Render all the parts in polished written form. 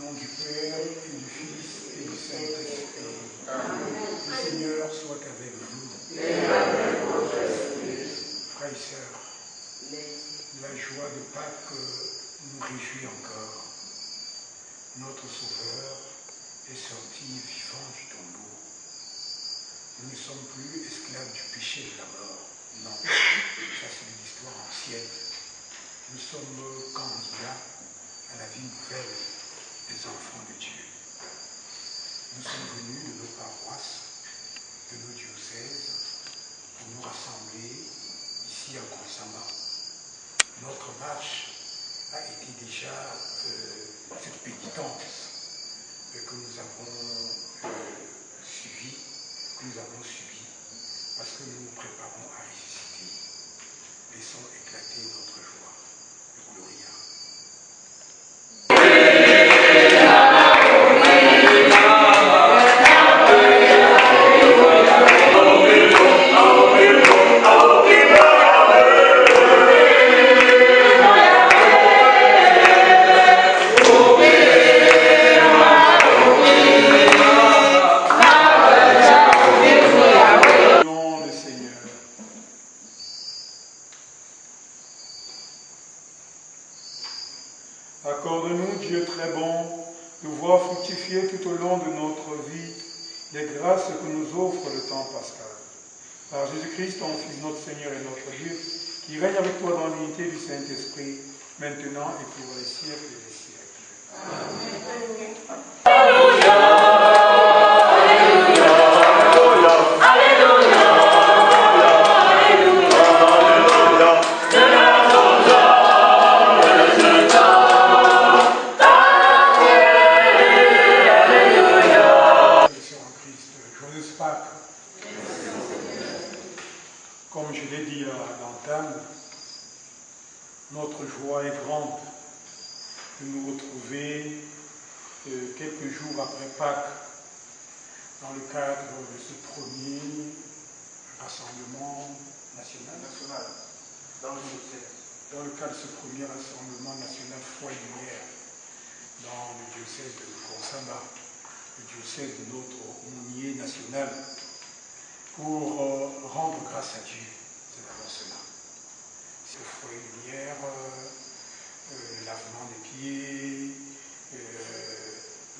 nom du Père, et du Fils, et du Saint-Esprit. Le Seigneur soit avec vous. Frères et sœurs, la joie de Pâques nous réjouit encore. Notre Sauveur est sorti vivant du tombeau. Nous ne sommes plus esclaves du péché et de la mort. Non, ça c'est une histoire ancienne. Nous sommes candidats à la vie nouvelle des enfants de Dieu. Nous sommes venus de nos paroisses, de nos diocèses, pour nous rassembler ici à Konsamba. Notre marche a été déjà cette pénitence que nous avons suivie, parce que nous nous préparons à ressusciter. Laissons éclater notre joie. Gloria. Accorde-nous, Dieu très bon, de voir fructifier tout au long de notre vie les grâces que nous offre le temps pascal. Par Jésus-Christ, ton Fils, notre Seigneur et notre Dieu, qui règne avec toi dans l'unité du Saint-Esprit, maintenant et pour les siècles des siècles. Amen. Alléluia. Comme je l'ai dit à l'entame, notre joie est grande de nous retrouver quelques jours après Pâques dans le cadre de ce premier rassemblement national dans le cadre de ce premier rassemblement national foi et lumière dans le diocèse de Konsamba, le diocèse de notre aumônier national, pour rendre grâce à Dieu. C'est d'abord cela. C'est le foi et lumière, le lavement des pieds,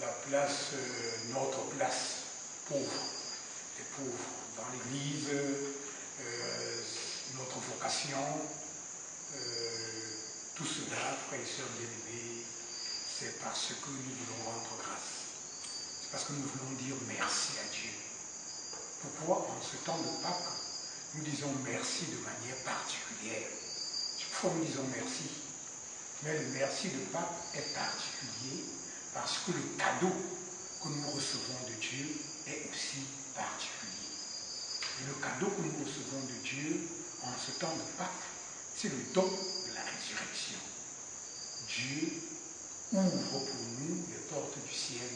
la place, notre place pauvre, les pauvres dans l'Église, notre vocation, tout cela, frères et sœurs bien-aimés, c'est parce que nous voulons rendre grâce. C'est parce que nous voulons dire merci à Dieu. Pourquoi en ce temps de Pâques, nous disons merci de manière particulière. Pourquoi nous disons merci? Mais le merci de Pâques est particulier parce que le cadeau que nous recevons de Dieu est aussi particulier. Et le cadeau que nous recevons de Dieu en ce temps de Pâques, c'est le don de la résurrection. Dieu ouvre pour nous les portes du ciel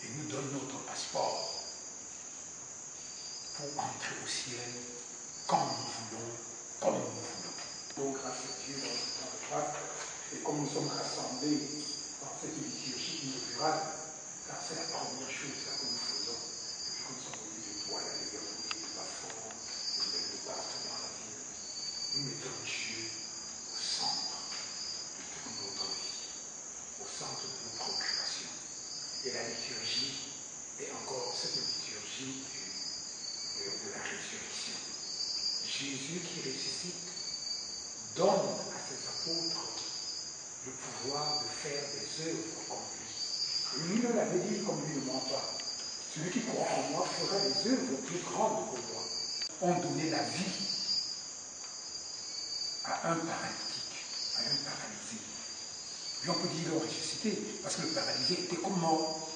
et nous donne notre passeport pour entrer au ciel quand nous voulons, comme nous voulons. Donc grâce à Dieu dans ce temps de Pâques, et comme nous sommes rassemblés dans cette liturgie inaugurale, car c'est la première chose que nous faisons depuis que nous sommes venus de toi, la liberté, de la forme, de partout dans la vie. Nous mettons Dieu au centre de toute notre vie, au centre de nos préoccupations. Et la liturgie est encore cette liturgie de la résurrection. Jésus qui ressuscite donne à ses apôtres le pouvoir de faire des œuvres comme lui. Lui ne l'avait dit comme lui ne ment pas. Celui qui croit en moi fera des œuvres plus grandes que moi. On donnait la vie à un paralytique, à un paralysé. Puis on peut dire qu'ils l'ont ressuscité, parce que le paralysé était comme mort.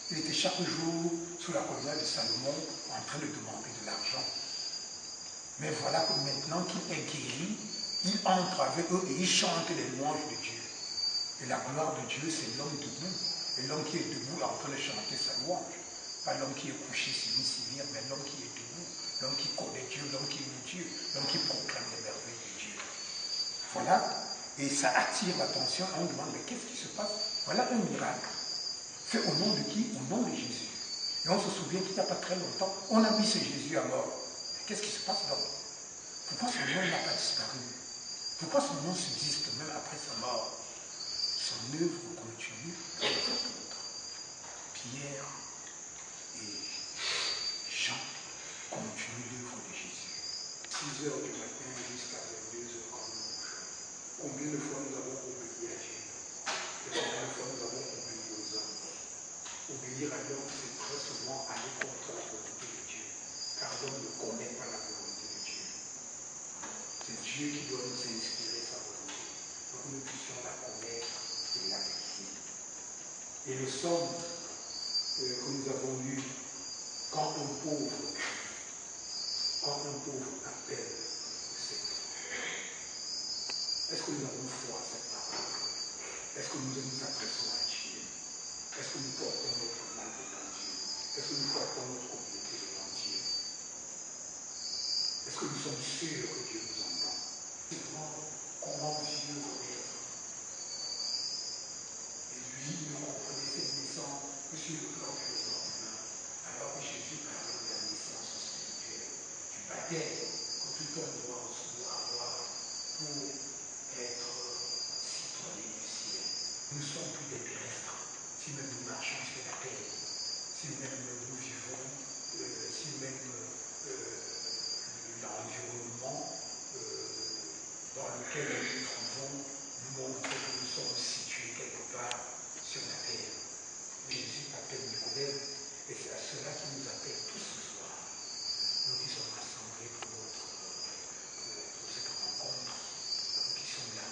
Il était chaque jour sous la colonne de Salomon en train de demander de l'argent. Mais voilà que maintenant qu'il est guéri, il entre avec eux et il chante les louanges de Dieu. Et la gloire de Dieu, c'est l'homme debout. Et l'homme qui est debout en train de chanter sa louange. Pas l'homme qui est couché sur une civière, mais l'homme qui est debout. L'homme qui connaît Dieu, l'homme qui aime Dieu, l'homme qui proclame les merveilles de Dieu. Voilà. Et ça attire l'attention. On demande, mais qu'est-ce qui se passe? Voilà un miracle. C'est au nom de qui? Au nom de Jésus. Et on se souvient qu'il n'y a pas très longtemps, on a mis ce Jésus à mort. Qu'est-ce qui se passe donc? Pourquoi son nom n'a pas disparu? Pourquoi son nom subsiste même après sa mort? Son œuvre continue dans les apôtres. Pierre et Jean continuent l'œuvre de Jésus. 6 heures du matin jusqu'à 22 heures comme nous. Combien de fois nous avons obéi à Dieu? Et combien de fois nous avons obéi aux hommes? Obéir à l'homme, c'est très souvent aller contre la volonté de Dieu. Car l'homme ne connaît pas la volonté de Dieu. C'est Dieu qui doit nous inspirer sa volonté. Donc nous puissions la connaître et l'appliquer. Et le somme que nous avons lu, quand un pauvre appelle au Seigneur. Est-ce que nous avons foi à cette parole? Est-ce que nous nous adressons à Dieu? Est-ce que nous portons notre âme devant Dieu? Est-ce que nous portons notre communauté devant Dieu? Est-ce que nous sommes sûrs que Dieu nous entend? Comment Dieu veut être? Et lui, il nous comprenait cette naissance que sur le plan du corps humain, alors que Jésus parlait de la naissance spirituelle, du baptême que tout homme doit avoir pour être citoyen du ciel. Nous ne sommes plus des terrestres. Si même nous marchons sur la terre, si même nous vivons, si même l'environnement dans lequel nous nous trouvons nous montre que nous sommes situés quelque part sur la terre. Jésus appelle Nicodème et c'est à cela qu'il nous appelle tous ce soir. Nous qui sommes rassemblés pour cette rencontre, nous qui sommes là,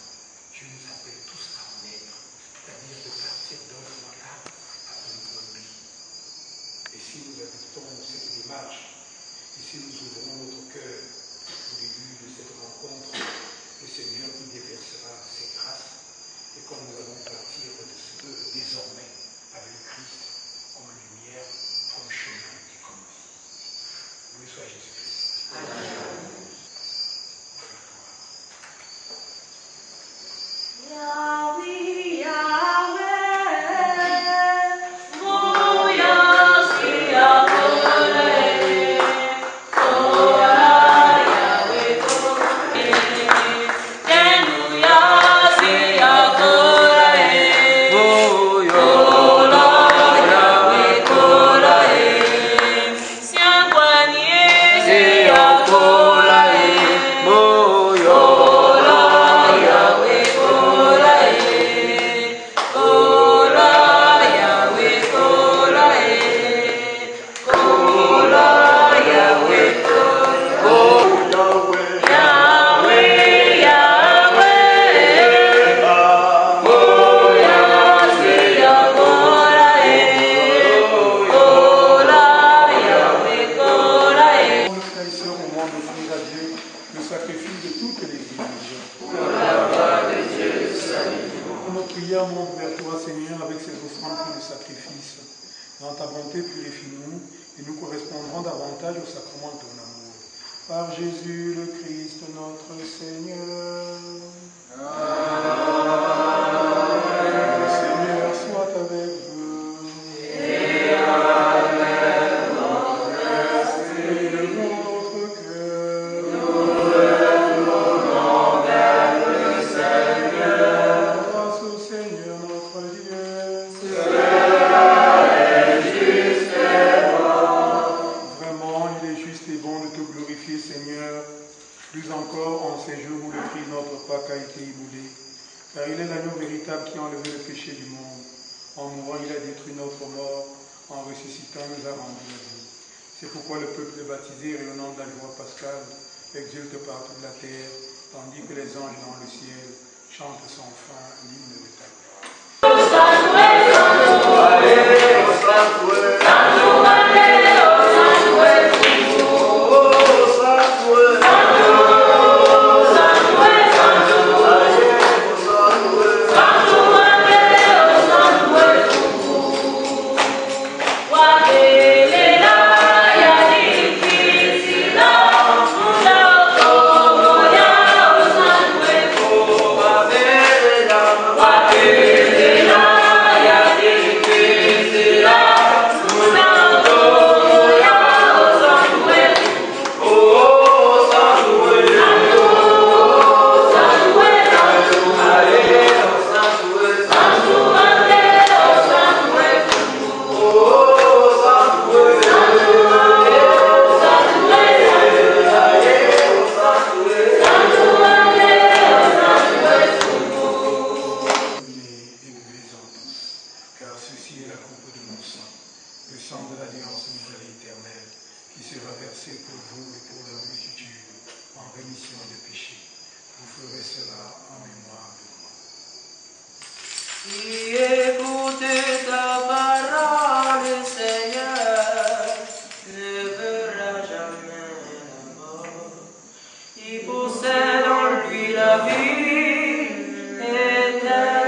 Dieu nous appelle tous à en être, c'est-à-dire de partir d'un point A à un point B. Et si nous adoptons cette démarche, et si nous ouvrons notre cœur au début de cette rencontre, le Seigneur nous déversera ses grâces. Et comme nous allons partir de ce désormais avec Christ comme lumière, comme chemin et comme vie. Loué soit Jésus-Christ. Amen. Yahweh, Yahweh, Moya, Dans ta bonté, purifie-nous et nous correspondrons davantage au sacrement de ton amour. Par Jésus le Christ, notre Seigneur. Amen. Le Seigneur soit avec vous. Et avec votre esprit. Élevons notre cœur. Nous élevons vers le Seigneur. Grâce au Seigneur notre Dieu. Seigneur, plus encore en ces jours où le Christ notre Pâque a été immolé, car il est l'agneau véritable qui a enlevé le péché du monde. En mourant, il a détruit notre mort, en ressuscitant, il nous a rendu la vie. C'est pourquoi le peuple baptisé, rayonnant de la joie pascale, exulte par toute la terre, tandis que les anges dans le ciel chantent sans fin l'hymne de ta gloire. Amen. la coupe de mon sang, le sang de l'alliance nouvelle et éternelle, qui sera versé pour vous et pour la multitude, en rémission des péchés. Vous ferez cela en mémoire de moi. Qui écoute ta parole, Seigneur, ne verra jamais la mort. Il possède en lui la vie éternelle.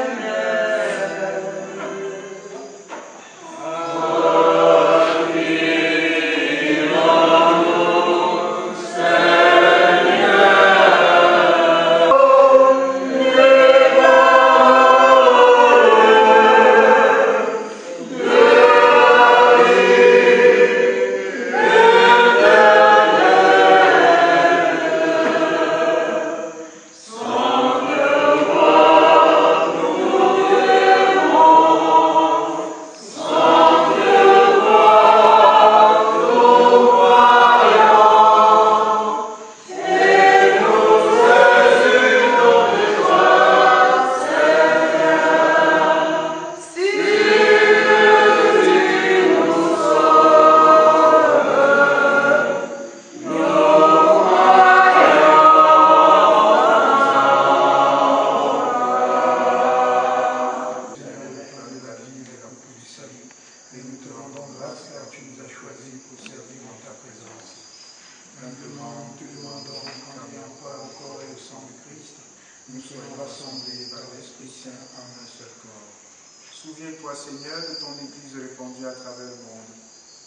Souviens-toi, Seigneur, de ton Église répandue à travers le monde.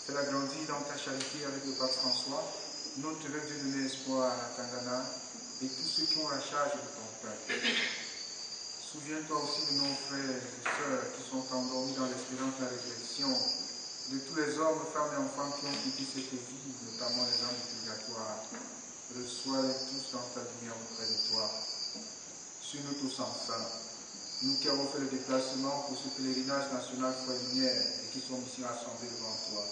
Fais-la grandir dans ta charité avec le pape François, notre Dieu donner espoir à Tangana et tous ceux qui ont la charge de ton peuple. Souviens-toi aussi de nos frères et sœurs qui sont endormis dans l'espérance de la résurrection, de tous les hommes, femmes et enfants qui ont quitté cette vie, notamment les hommes du purgatoire. Reçois-les tous dans ta lumière auprès de toi. Suis-nous tous enfin. Nous qui avons fait le déplacement pour ce pèlerinage national foi et lumière et qui sommes ici rassemblés devant toi.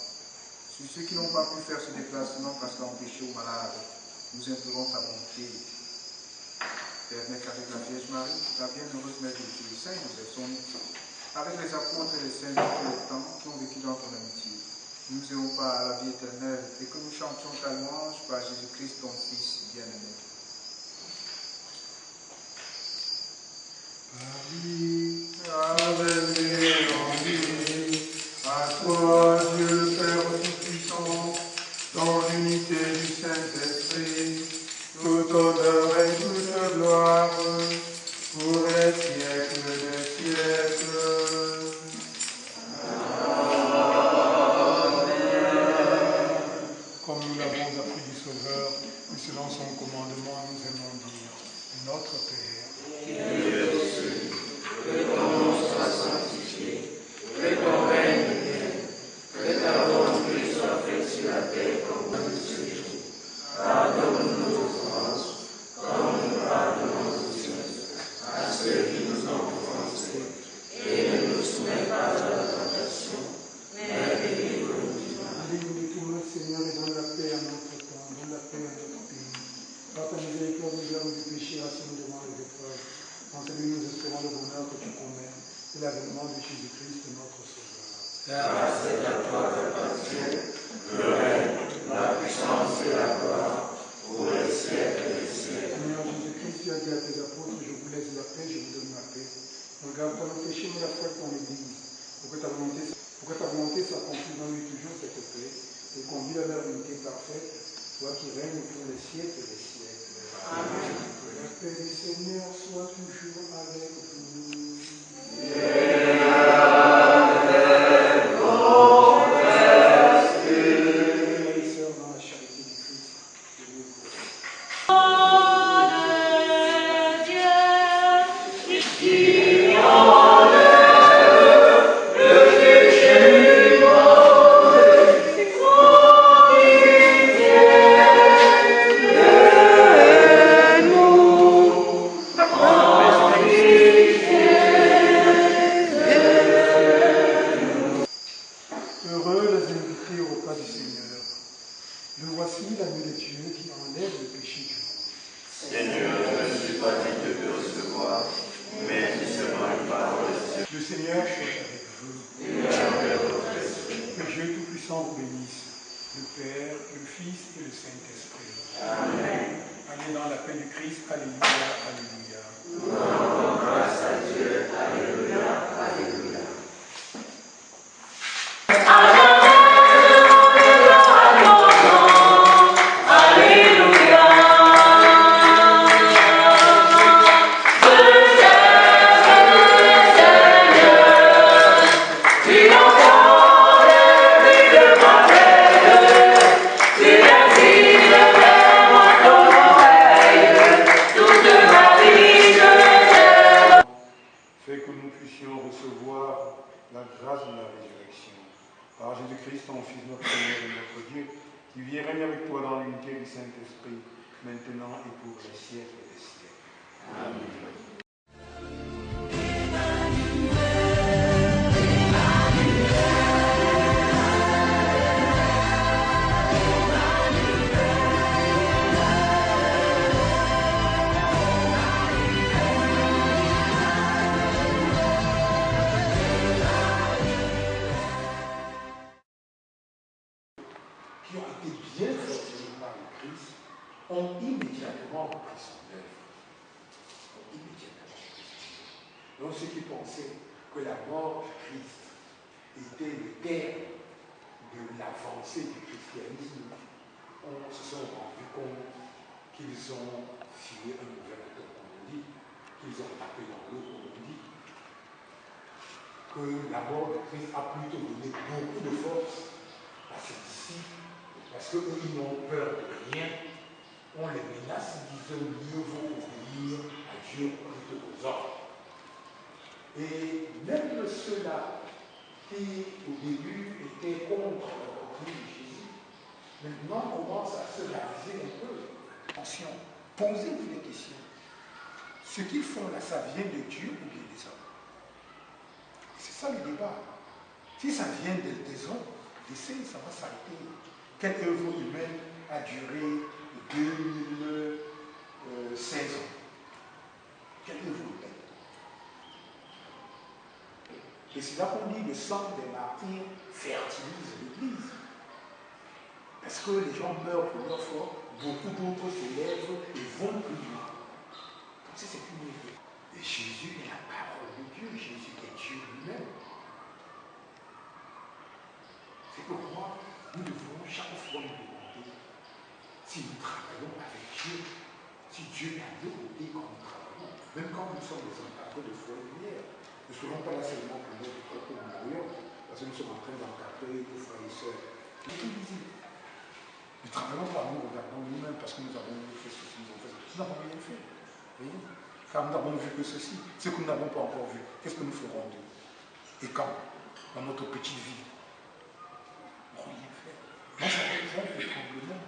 Sur ceux qui n'ont pas pu faire ce déplacement parce qu'ils ont péché ou malades, nous implorons ta bonté. Permets qu'avec la Vierge Marie, la bienheureuse Mère de Dieu, Saint Joseph, son époux, avec les apôtres et les saints de tous les temps qui ont vécu dans ton amitié, nous ayons pas à la vie éternelle et que nous chantions ta louange par Jésus-Christ, ton Fils bien-aimé. À toi, Dieu le Père Tout-Puissant, dans l'unité du Saint-Esprit, tout honneur et toute gloire, pour les siècles des siècles. Comme nous l'avons appris du Sauveur, et selon son commandement, nous aimons dire, Notre Père, qui es aux cieux, que ton nom soit sanctifié, que ton règne vienne, que ta volonté soit faite sur la terre comme dans le ciel. Pardonne-nous nos offenses, comme nous pardonnons aussi à ceux qui nous ont offensés, et ne nous soumets pas à la tentation, mais délivre-nous du mal. Délivre-nous, Seigneur, et donne la paix à notre temps, donne la paix à notre pays. Par ta miséricorde, nous avons du péché, rassure devant les épreuves. En celui nous espérons le bonheur que tu promets, et l'avènement de Jésus-Christ, notre Sauveur. Car c'est à toi qu'appartient le règne, la puissance et la gloire, pour les siècles des siècles. Seigneur Jésus-Christ, tu as dit à tes apôtres, je vous laisse la paix, je vous donne la paix. Ne regarde pas nos péchés, mais la foi de ton Église, pour que ta volonté s'accomplisse dans lui toujours cette paix, et conduise à leur unité parfaite, toi qui règnes pour les siècles des siècles. Amen. Que la paix du Seigneur soit toujours avec vous. Amen. Tout-Puissant vous bénisse, le Père, le Fils et le Saint-Esprit. Amen. Allez dans la paix du Christ. Alléluia, alléluia. Nous rendons grâce à Dieu. Alléluia, alléluia. Par Jésus-Christ, ton Fils, notre Seigneur et notre Dieu, qui vit et règne avec toi dans l'unité du Saint-Esprit, maintenant et pour les siècles des siècles. Amen. Qui ont été bien forgés par le Christ, ont immédiatement repris son œuvre. Donc ceux qui pensaient que la mort du Christ était le terme de l'avancée du christianisme, se sont rendus compte qu'ils ont filé un mauvais retour, comme on dit, qu'ils ont tapé dans l'eau, comme on dit, que la mort du Christ a plutôt donné beaucoup de force à ses disciples. Parce qu'eux, ils n'ont peur de rien. On les menace, ils disent mieux vaut obéir à Dieu plutôt qu'aux hommes. Et même ceux-là qui, au début, étaient contre la doctrine de Jésus, maintenant commencent à se raviser un peu. Attention, posez-vous des questions. Ce qu'ils font là, ça vient de Dieu ou bien des hommes? C'est ça le débat. Si ça vient des hommes, l'essai, ça va s'arrêter. Quelle œuvre humaine a duré 2016 ans? Quelle œuvre humaine? Et c'est là qu'on dit le sang des martyrs fertilise l'Église. Parce que les gens meurent pour leur foi, beaucoup d'autres s'élèvent et vont plus loin. Donc ça, c'est une œuvre. Et Jésus est la parole de Dieu, Jésus est Dieu lui-même. C'est pourquoi nous devons chaque fois nous demander si nous travaillons avec Dieu, si Dieu est à nos côtés quand nous travaillons, même quand nous sommes des encadrés de foi et lumière. Nous ne serons pas là seulement pour notre propre mémoire, parce que nous sommes en train d'encadrer nos frères et sœurs. Nous travaillons pas, nous regardons nous-mêmes parce que nous avons fait ceci, nous avons fait ceci. Nous n'avons rien fait. Voyez? Car nous n'avons vu que ceci. Ce que nous n'avons pas encore vu, qu'est-ce que nous ferons d'eux? Et quand? Dans notre petite vie. Nous n'avons rien fait. Moi, ça représente le tremblement.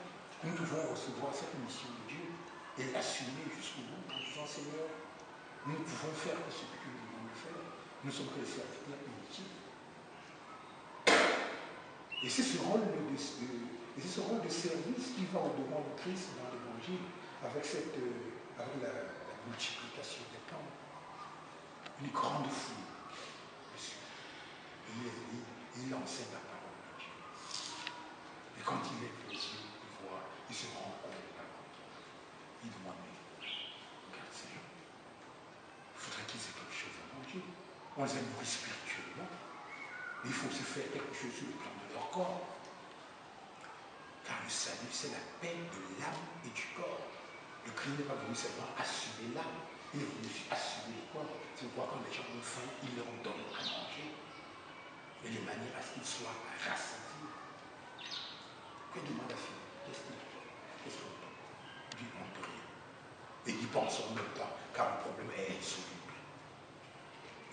Nous devons recevoir cette mission de Dieu et l'assumer jusqu'au bout en disant Seigneur, nous pouvons faire ce que nous devons faire. Nous sommes que les serviteurs inutiles. Et c'est ce rôle de service qui va au-devant de Christ dans l'Évangile avec la multiplication des pains. Une grande foule. Il enseigne la parole de Dieu. Et quand il est les yeux, il voit, il se rend compte de la parole. Il demande, regarde Seigneur, il faudrait qu'ils aient quelque chose à manger. On les a nourris spirituellement. Mais il faut se faire quelque chose sur le plan de leur corps. Car le salut, c'est la paix de l'âme et du corps. Le Christ n'est pas venu seulement assumer l'âme, il est venu assumer le corps. C'est pourquoi quand les gens ont faim, il leur donne à manger. Mais de manière à ce qu'ils soient rassasiés. Que demande la fille? Qu'est-ce qu'on donne? Dieu ne demande rien. Et n'y pensons même pas, car le problème est insoluble.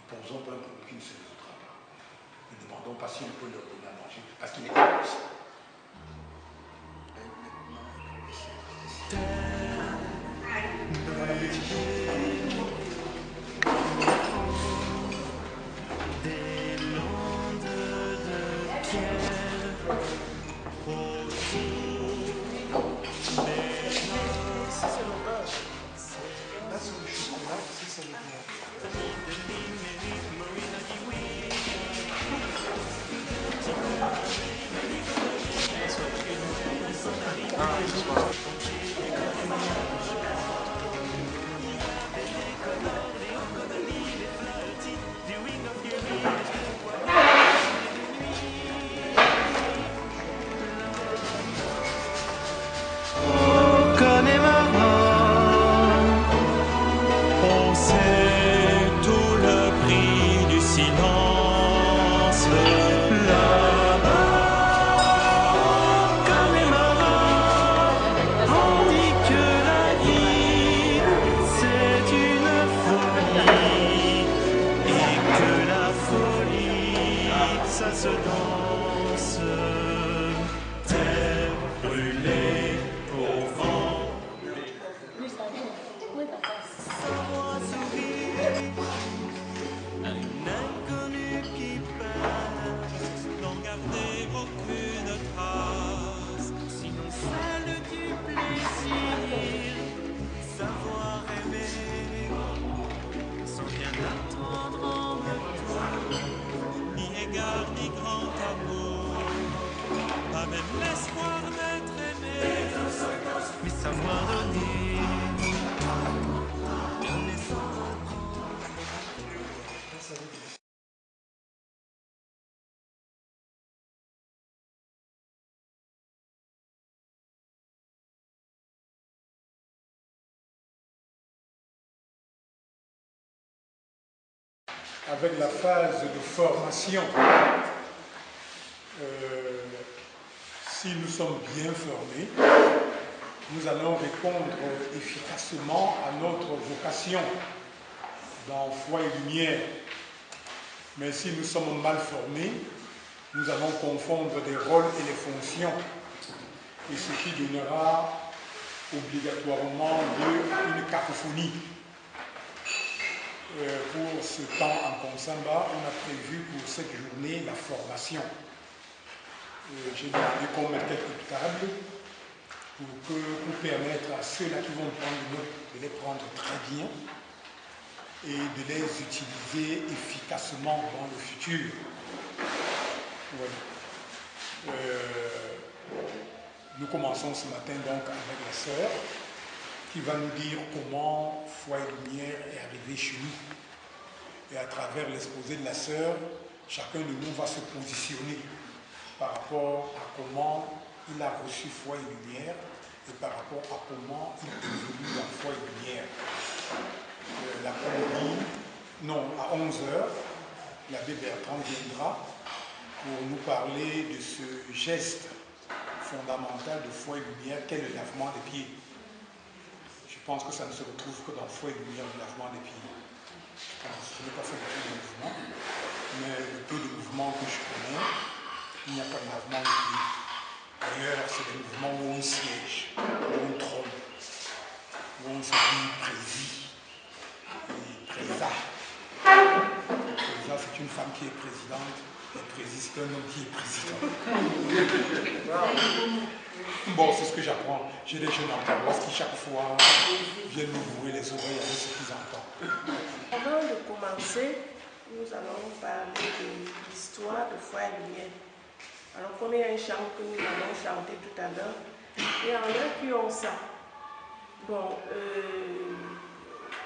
Nous pensons pas un problème qui ne se résoudra pas. Ne demandons pas s'il peut leur donner à manger, parce qu'il est impossible. se danse, terre brûlée au vent. Sa voix sourit, un inconnu qui passe, n'en gardez aucune trace, sinon celle du plaisir, savoir aimer, sans rien attendre en retour, ni égard ni grand amour, pas même l'espoir d'être aimé, mais savoir donner. Avec la phase de formation, si nous sommes bien formés, nous allons répondre efficacement à notre vocation dans foi et lumière. Mais si nous sommes mal formés, nous allons confondre des rôles et les fonctions, et ce qui donnera obligatoirement lieu à une cacophonie. Pour ce temps en Consamba, on a prévu pour cette journée la formation. J'ai demandé qu'on mette quelques tables pour permettre à ceux-là qui vont prendre des notes de les prendre très bien et de les utiliser efficacement dans le futur. Voilà. Nous commençons ce matin donc avec la sœur qui va nous dire comment Foi et Lumière est arrivé chez nous. Et à travers l'exposé de la sœur, chacun de nous va se positionner par rapport à comment il a reçu Foi et Lumière et par rapport à comment il évolue dans Foi et Lumière. L'après-midi, non, à 11h, l'abbé Bertrand viendra pour nous parler de ce geste fondamental de Foi et Lumière qu'est le lavement des pieds. Je pense que ça ne se retrouve que dans Foi et Lumière, le lavement des pieds. Je n'ai pas fait beaucoup de mouvements, mais le peu de mouvements que je connais, il n'y a pas de lavement des pieds. D'ailleurs, c'est des mouvements où on siège, où on trône, où on se dit prési et présa. Présa, c'est une femme qui est présidente, et prési, c'est un homme qui est président. Bon, c'est ce que j'apprends. J'ai des jeunes en paroisse qui chaque fois viennent me bourrer les oreilles avec ce qu'ils entendent. Avant de commencer, nous allons parler de l'histoire de Foi et Lumière. Alors, comme il y a un chant que nous allons chanter tout à l'heure, il y en a qui ont ça. Bon,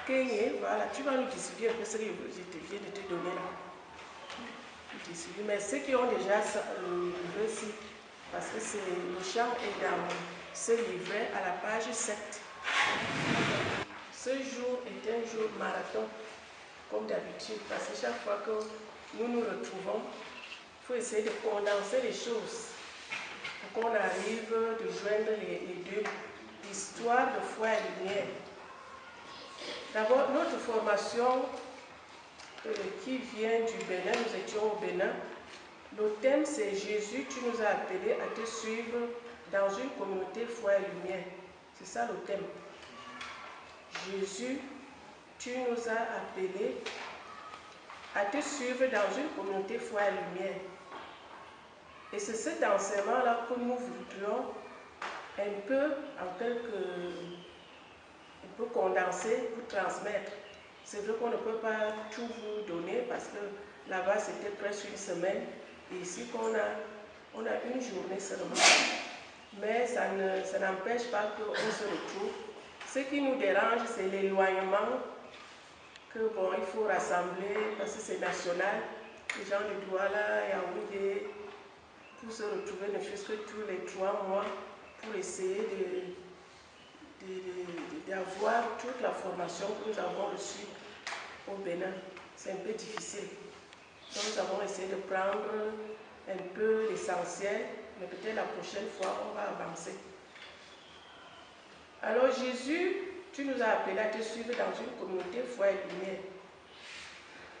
Kényé, voilà, tu vas nous distribuer un peu ce que je viens de te donner là. Mais ceux qui ont déjà ça, aussi, parce que le chant est dans ce livret à la page 7. Ce jour est un jour marathon, comme d'habitude, parce que chaque fois que nous nous retrouvons, il faut essayer de condenser les choses pour qu'on arrive de joindre les deux, l'histoire de Foi et Lumière. D'abord, notre formation qui vient du Bénin, nous étions au Bénin. Le thème c'est Jésus, tu nous as appelés à te suivre dans une communauté Foi et Lumière. C'est ça le thème. Jésus, tu nous as appelés à te suivre dans une communauté Foi et Lumière. Et c'est cet enseignement-là que nous voudrions un peu, un peu condenser, vous transmettre. C'est vrai qu'on ne peut pas tout vous donner parce que là-bas c'était presque une semaine et ici on a une journée seulement. Mais ça n'empêche pas qu'on se retrouve. Ce qui nous dérange, c'est l'éloignement que bon, il faut rassembler parce que c'est national. Les gens de Douala et Yaoundé pour se retrouver ne fût-ce que tous les 3 mois pour essayer d'avoir toute la formation que nous avons reçue au Bénin. C'est un peu difficile. Donc nous avons essayé de prendre un peu l'essentiel, mais peut-être la prochaine fois on va avancer. Alors Jésus, tu nous as appelés à te suivre dans une communauté Foi et Lumière.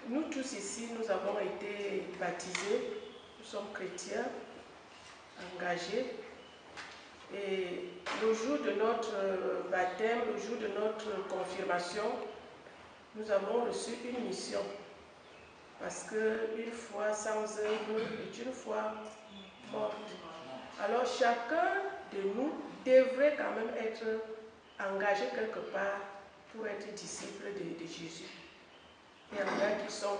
Nous tous ici, nous avons été baptisés, nous sommes chrétiens, engagés. Et le jour de notre baptême, le jour de notre confirmation, nous avons reçu une mission. Parce qu'une foi sans œuvre est une foi morte. Alors chacun de nous devrait quand même être engagé quelque part pour être disciple de Jésus. Il y en a qui sont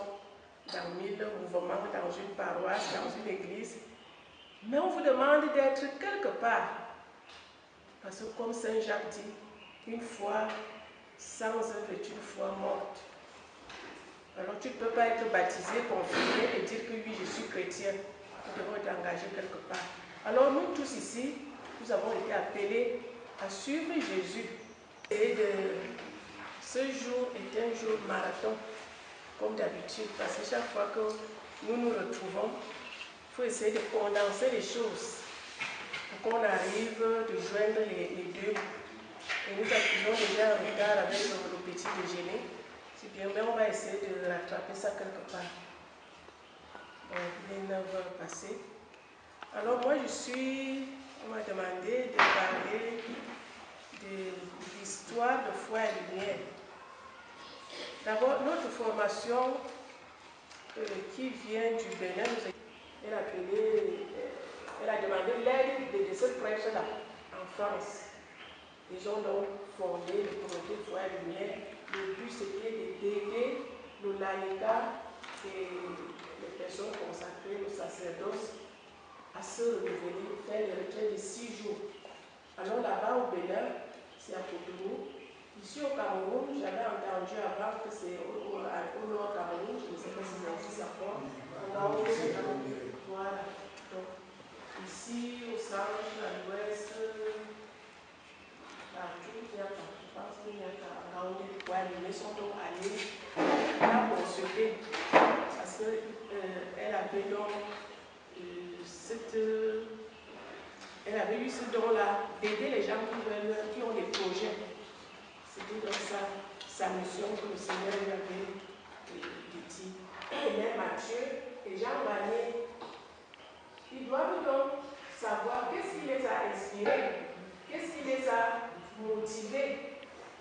dans 1000 mouvements, dans une paroisse, dans une église. Mais on vous demande d'être quelque part. Parce que comme Saint Jacques dit, une foi sans œuvre est une foi morte. Alors tu ne peux pas être baptisé, confirmé et dire que oui, je suis chrétien. Nous devons être engagés quelque part. Alors nous tous ici, nous avons été appelés à suivre Jésus. Et ce jour est un jour marathon, comme d'habitude, parce que chaque fois que nous nous retrouvons, il faut essayer de condenser les choses pour qu'on arrive de joindre les deux. Et nous accusons déjà un retard avec le petit déjeuner. C'est bien, mais on va essayer de rattraper ça quelque part. Bon, il est 9 heures passées. Alors moi on m'a demandé de parler de l'histoire de Foi et Lumière. D'abord, notre formation qui vient du Bénin, elle a demandé l'aide de ce prêtre-là en France. Ils ont donc fondé le comité Foi et Lumière. Le but c'était d'aider le laïcat et les personnes consacrées au sacerdoce à se renouveler, faire les retraites de 6 jours. Alors là-bas au Bénin, c'est à Cotonou. Ici au Cameroun, j'avais entendu avant que c'est au nord Cameroun, je ne sais pas si c'est aussi ça fort. Voilà. Donc, ici au centre, à l'ouest, partout, il y a partout. Je pense qu'il y a Gaoundé, les sont donc allés la consulter. Parce qu'elle avait donc elle avait eu ce don-là d'aider les gens qui ont des projets. C'était donc sa mission que le Seigneur lui avait dit. Et même Matthieu et Jean Vanier, ils doivent donc savoir qu'est-ce qui les a inspirés, qu'est-ce qui les a motivés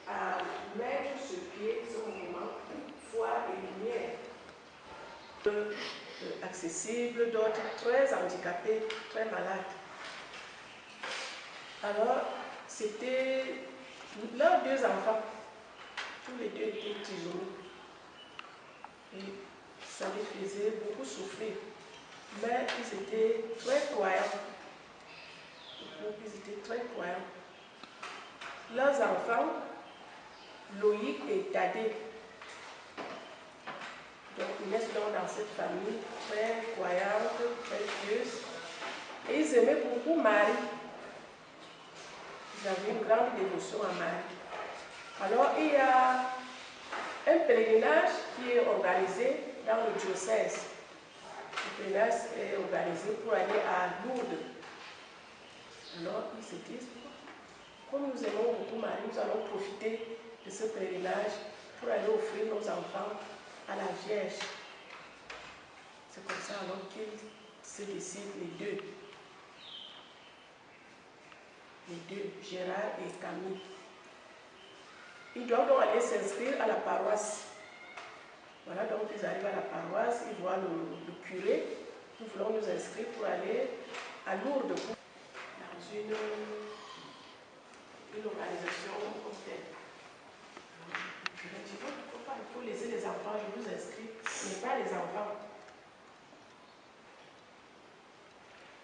à mettre sur pied ce mouvement Foi et Lumière. Accessibles, d'autres très handicapés, très malades. Alors, c'était leurs 2 enfants, tous les 2 étaient tisonnés. Et ça les faisait beaucoup souffrir. Mais ils étaient très croyants. Ils étaient très croyants. Leurs enfants, Loïc et Tadé, donc ils naissent donc dans cette famille très croyante, très pieuse. Et ils aimaient beaucoup Marie. Ils avaient une grande dévotion à Marie. Alors il y a un pèlerinage qui est organisé dans le diocèse. Le pèlerinage est organisé pour aller à Lourdes. Alors ils se disent, comme nous aimons beaucoup Marie, nous allons profiter de ce pèlerinage pour aller offrir nos enfants à la Vierge. C'est comme ça alors qu'ils se décident les deux, Gérard et Camille. Ils doivent donc aller s'inscrire à la paroisse. Voilà, donc ils arrivent à la paroisse, ils voient le curé. Nous voulons nous inscrire pour aller à Lourdes, dans une organisation comme telle. Le curé dit, il faut laisser les enfants, je vous inscris, mais pas les enfants.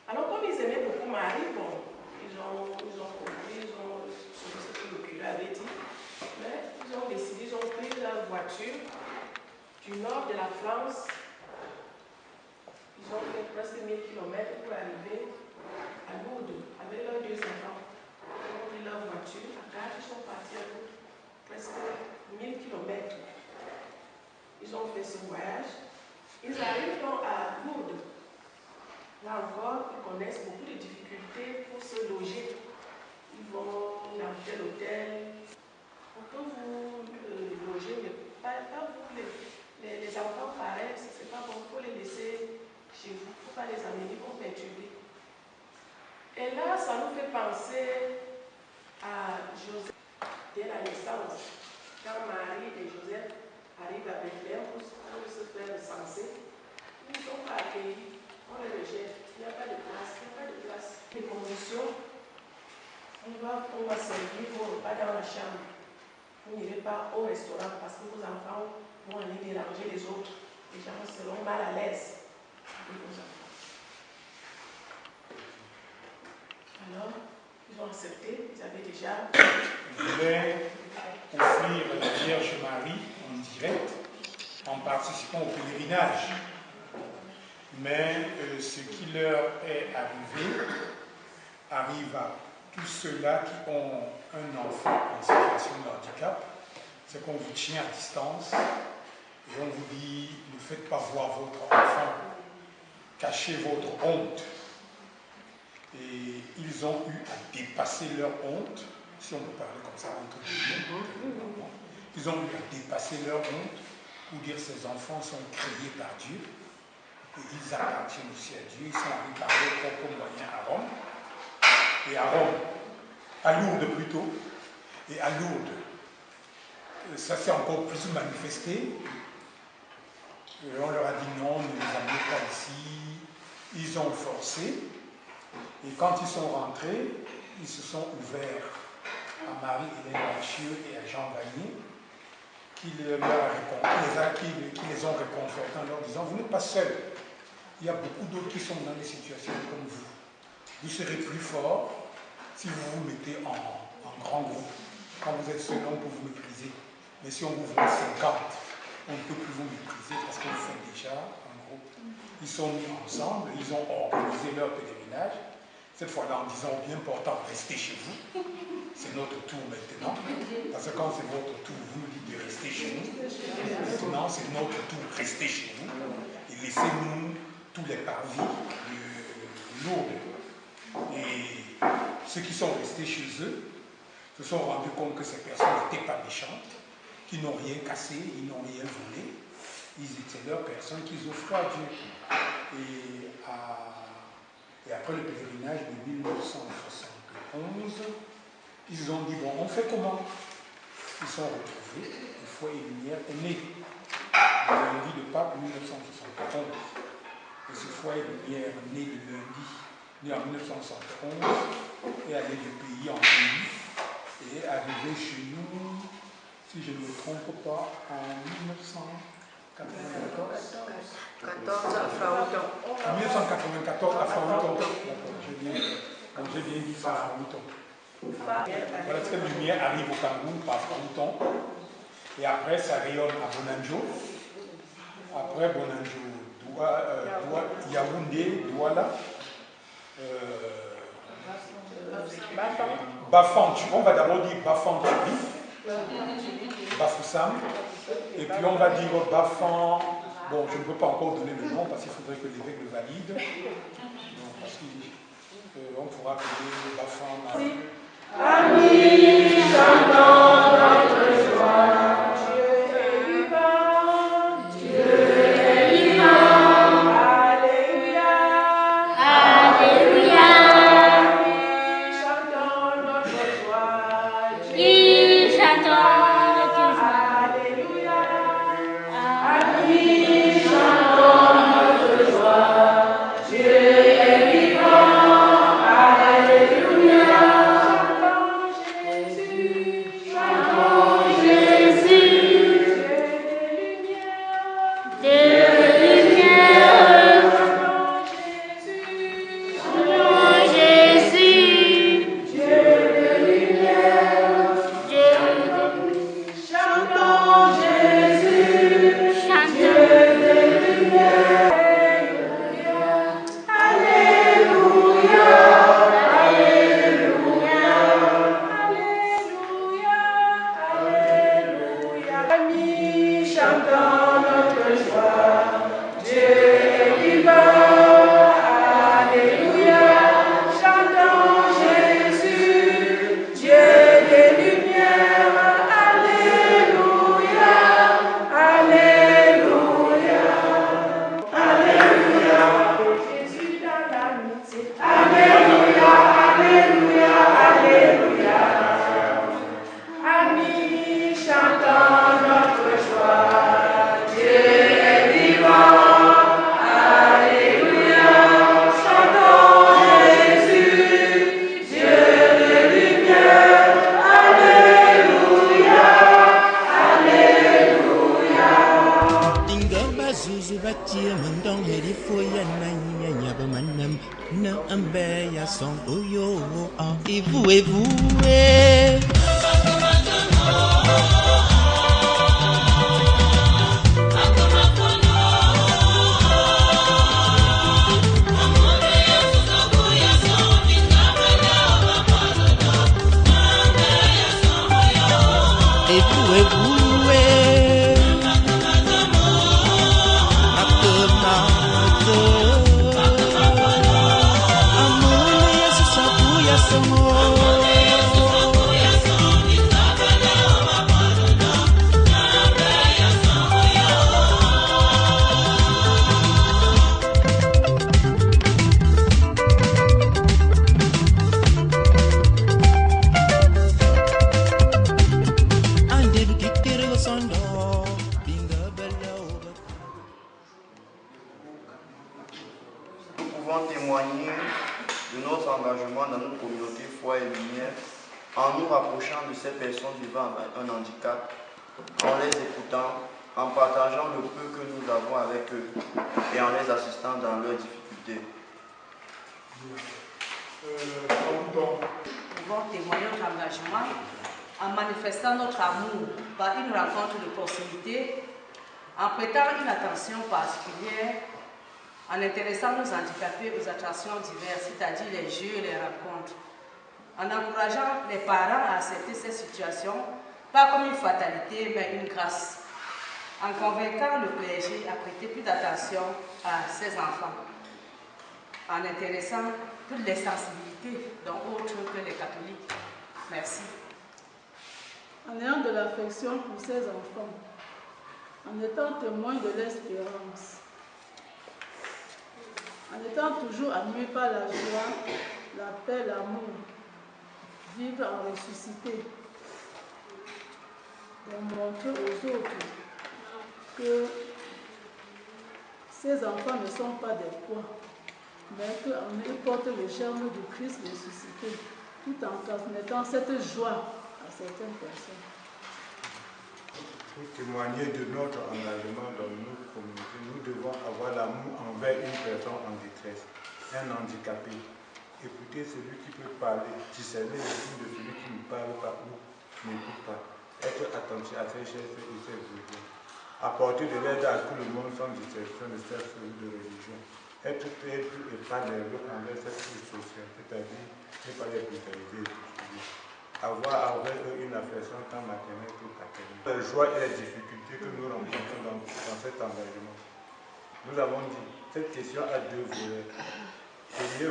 Alors comme ils aimaient beaucoup Marie, bon, ils ont compris, ils ont suivi ce que le curé avait dit, mais ils ont décidé, ils ont pris leur voiture du nord de la France. Ils ont fait presque 1000 km pour arriver à Lourdes avec leurs 2 enfants. Ils ont pris leur voiture, à gare, ils sont partis à Lourdes, presque 1000 km. Ils ont fait ce voyage. Ils arrivent donc à Lourdes. Là encore, ils connaissent beaucoup de difficultés pour se loger. Ils vont dans tel hôtel. On peut vous loger, mais pas vous. Les enfants pareils, c'est pas bon, il faut les laisser chez vous. pas les amener, ils vont perturber. Et là, ça nous fait penser à Joseph dès la naissance. Quand Marie et Joseph arrivent à Bethléem pour se faire censer, ils ne sont pas accueillis, on les rejette, il n'y a pas de place, il n'y a pas de place. Les conditions, on va servir vos repas dans la chambre. Vous n'irez pas au restaurant parce que vos enfants vont aller déranger les autres. Les gens seront mal à l'aise avec vos enfants. Alors, ils ont accepté, ils avaient déjà... Ils voulaient offrir la Vierge Marie en direct en participant au pèlerinage. Mais ce qui leur est arrive à tous ceux-là qui ont un enfant en situation de handicap, c'est qu'on vous tient à distance et on vous dit ne faites pas voir votre enfant, cachez votre honte. Et ils ont eu à dépasser leur honte, si on peut parler comme ça entre guillemets. Ils ont eu à dépasser leur honte pour dire que ces enfants sont créés par Dieu et ils appartiennent aussi à Dieu. Ils sont arrivés par leurs propres moyens à Rome. Et à Rome, à Lourdes plutôt, et à Lourdes, ça s'est encore plus manifesté. Et on leur a dit non, ne les amenez pas ici. Ils ont forcé. Et quand ils sont rentrés, ils se sont ouverts à Marie-Hélène Machieu et à Jean Vanier, qui les ont réconfortés en leur disant, vous n'êtes pas seuls. Il y a beaucoup d'autres qui sont dans des situations comme vous. Vous serez plus forts si vous vous mettez en grand groupe. Quand vous êtes seul, on peut vous mépriser. Mais si on vous voit 50, on ne peut plus vous mépriser parce que vous faites déjà un groupe. Ils sont mis ensemble, ils ont organisé leur pèlerinage. Cette fois-là, en disant, bien important, restez chez vous. C'est notre tour maintenant. Parce que quand c'est votre tour, vous nous dites de rester chez nous. Maintenant, c'est notre tour, restez chez vous. Et laissez-nous tous les parvis de Lourdes. Et ceux qui sont restés chez eux se sont rendus compte que ces personnes n'étaient pas méchantes, qu'ils n'ont rien cassé, ils n'ont rien volé. Ils étaient leurs personnes qu'ils offraient à Dieu. Et après le pèlerinage de 1971, ils ont dit, bon, on fait comment? Ils sont retrouvés, le foyer Lumière est né. Le lundi de Pâques 1971. Et ce foyer Lumière né le lundi, né en 1971, est allé de pays en pays, et est arrivé chez nous, si je ne me trompe pas, en 1994. 14 à Fraouton. En 1994 à Fraouton. J'ai bien dit ça à Fraouton. Voilà, cette lumière arrive au Cameroun par Fraouton. Et après, ça rayonne à Bonanjo. Après Bonanjo, Yaoundé, Douala. Bafan, on va d'abord dire Bafan Tchoubi, Bafoussam, et puis on va dire Bafan, bon je ne peux pas encore donner le nom parce qu'il faudrait que l'évêque le valide, donc, parce qu'on pourra appeler Bafan. Amis, chantons notre joie, Dieu est vivant, Dieu est vivant, Alléluia, Alléluia. Alléluia. Amune ambe ya son oyo et vous témoigner de notre engagement dans notre communauté Foi et Lumière en nous rapprochant de ces personnes vivant avec un handicap, en les écoutant, en partageant le peu que nous avons avec eux et en les assistant dans leurs difficultés. Nous pouvons témoigner notre engagement en manifestant notre amour par une rencontre de proximité, en prêtant une attention particulière, en intéressant nos handicapés aux attractions diverses, c'est-à-dire les jeux et les rencontres, en encourageant les parents à accepter ces situations, pas comme une fatalité, mais une grâce, en convainquant le clergé à prêter plus d'attention à ses enfants, en intéressant toutes les sensibilités, donc autres que les catholiques. Merci. En ayant de l'affection pour ses enfants, en étant témoin de l'espérance, en étant toujours animé par la joie, la paix, l'amour, vivre en ressuscité, pour montrer aux autres que ces enfants ne sont pas des poids, mais qu'ils portent le germe du Christ ressuscité, tout en transmettant cette joie à certaines personnes. Pour témoigner de notre engagement dans notre communauté, nous devons avoir l'amour envers une personne en détresse, un handicapé. Écouter celui qui peut parler, discerner les signes de celui qui ne parle pas ou n'écoute pas, être attentif à ses gestes et ses besoins, apporter de l'aide à tout le monde sans distinction de sexe ou de religion, être très doux et pas nerveux envers cette couche sociale, c'est-à-dire ne pas les brutaliser et bousculer. Avoir envers eux une affection tant maternelle que paternelle. Les joies et les difficultés que nous rencontrons dans cet engagement. Nous avons dit, cette question a deux volets. Premier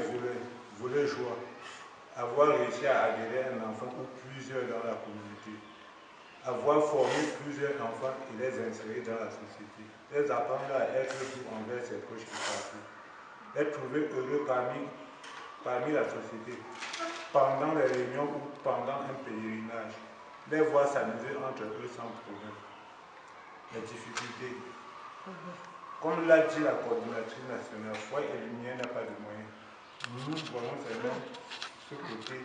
volet joie. Avoir réussi à adhérer un enfant ou plusieurs dans la communauté. Avoir formé plusieurs enfants et les insérer dans la société. Les apprendre à être doux envers ses proches et partout. Les trouver heureux parmi la société. Pendant les réunions ou pendant un pèlerinage, les voir s'amuser entre eux sans problème. Les difficultés. Comme l'a dit la coordinatrice nationale, Foi et Lumière n'a pas de moyens. Nous voyons seulement ce côté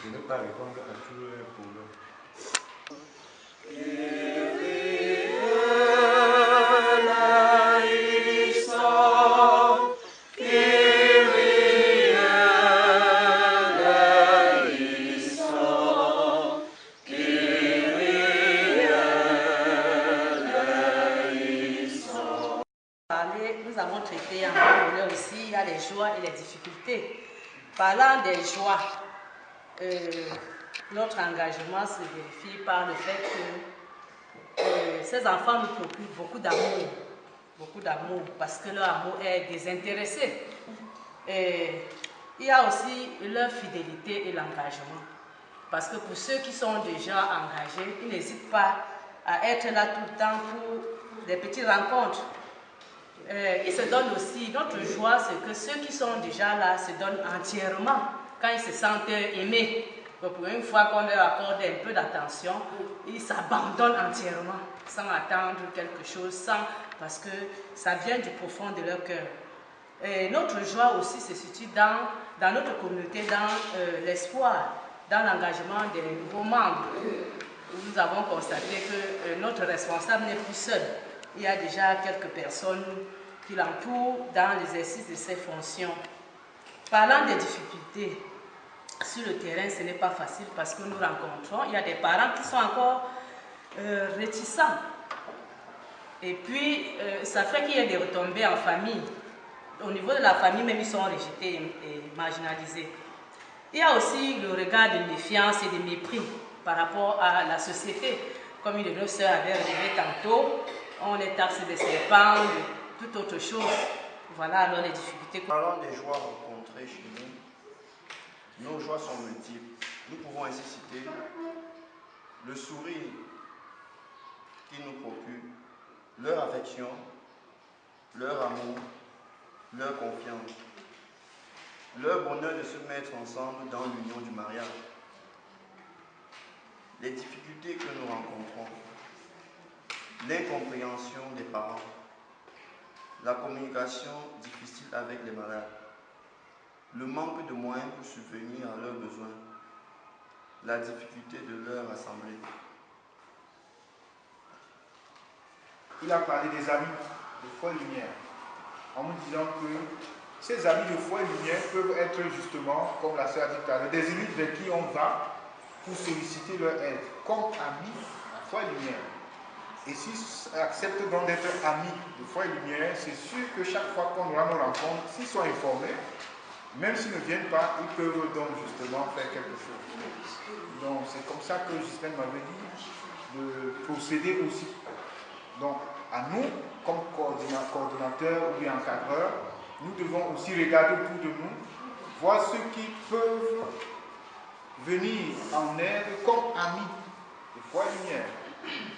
de ne pas répondre à tous les problèmes. Nous avons traité en volet aussi, il y a les joies et les difficultés. Parlant des joies, notre engagement se vérifie par le fait que ces enfants nous procurent beaucoup d'amour, parce que leur amour est désintéressé. Il y a aussi leur fidélité et l'engagement, parce que pour ceux qui sont déjà engagés, ils n'hésitent pas à être là tout le temps pour des petites rencontres. Ils se donnent aussi, notre joie, c'est que ceux qui sont déjà là se donnent entièrement quand ils se sentent aimés. Donc, pour une fois qu'on leur accorde un peu d'attention, ils s'abandonnent entièrement, sans attendre quelque chose, parce que ça vient du profond de leur cœur. Et notre joie aussi se situe dans notre communauté, dans l'espoir, dans l'engagement des nouveaux membres. Nous avons constaté que notre responsable n'est plus seul. Il y a déjà quelques personnes qui l'entourent dans l'exercice de ses fonctions. Parlant des difficultés, sur le terrain, ce n'est pas facile parce que nous rencontrons, il y a des parents qui sont encore réticents. Et puis, ça fait qu'il y ait des retombées en famille. Au niveau de la famille, même, ils sont rejetés et marginalisés. Il y a aussi le regard de méfiance et de mépris par rapport à la société. Comme une de nos sœurs avait relevé tantôt, on est taxé de serpents, de toute autre chose. Voilà alors les difficultés. Parlant des joies rencontrées chez nous, nos joies sont multiples. Nous pouvons ainsi citer le sourire qu'ils nous procurent, leur affection, leur amour, leur confiance, leur bonheur de se mettre ensemble dans l'union du mariage. Les difficultés que nous rencontrons, l'incompréhension des parents, la communication difficile avec les malades, le manque de moyens pour subvenir à leurs besoins, la difficulté de leur assemblée. Il a parlé des amis de foi et lumière, en nous disant que ces amis de foi et lumière peuvent être justement, comme la sœur a dit tout à l'heure, des élites vers qui on va pour solliciter leur aide, comme amis de foi et lumière. Et s'ils acceptent donc d'être amis de foi et lumière, c'est sûr que chaque fois qu'on aura nos rencontres, s'ils sont informés, même s'ils ne viennent pas, ils peuvent donc justement faire quelque chose. Donc c'est comme ça que Justine m'avait dit de procéder aussi. Donc à nous, comme coordinateurs ou bien encadreurs, nous devons aussi regarder autour de nous, voir ceux qui peuvent venir en aide comme amis de foi et lumière.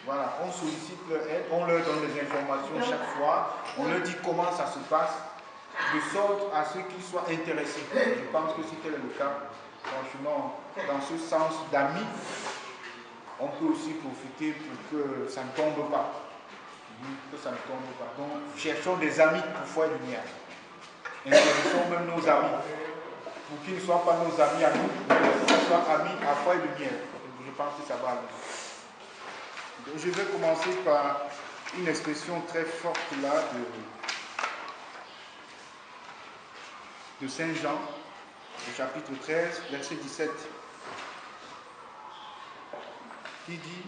Voilà, on sollicite leur aide, on leur donne des informations chaque fois, on leur dit comment ça se passe, de sorte à ce qu'ils soient intéressés. Je pense que si tel est le cas, franchement, dans ce sens d'amis, on peut aussi profiter pour que ça ne tombe pas. Que ça ne tombe pas. Donc, cherchons des amis pour foi et lumière. Intéressons même nos amis, pour qu'ils ne soient pas nos amis à nous, mais qu'ils soient amis à foi et lumière. Je pense que ça va aller. Donc, je vais commencer par une expression très forte là de Saint Jean, au chapitre 13, verset 17, qui dit,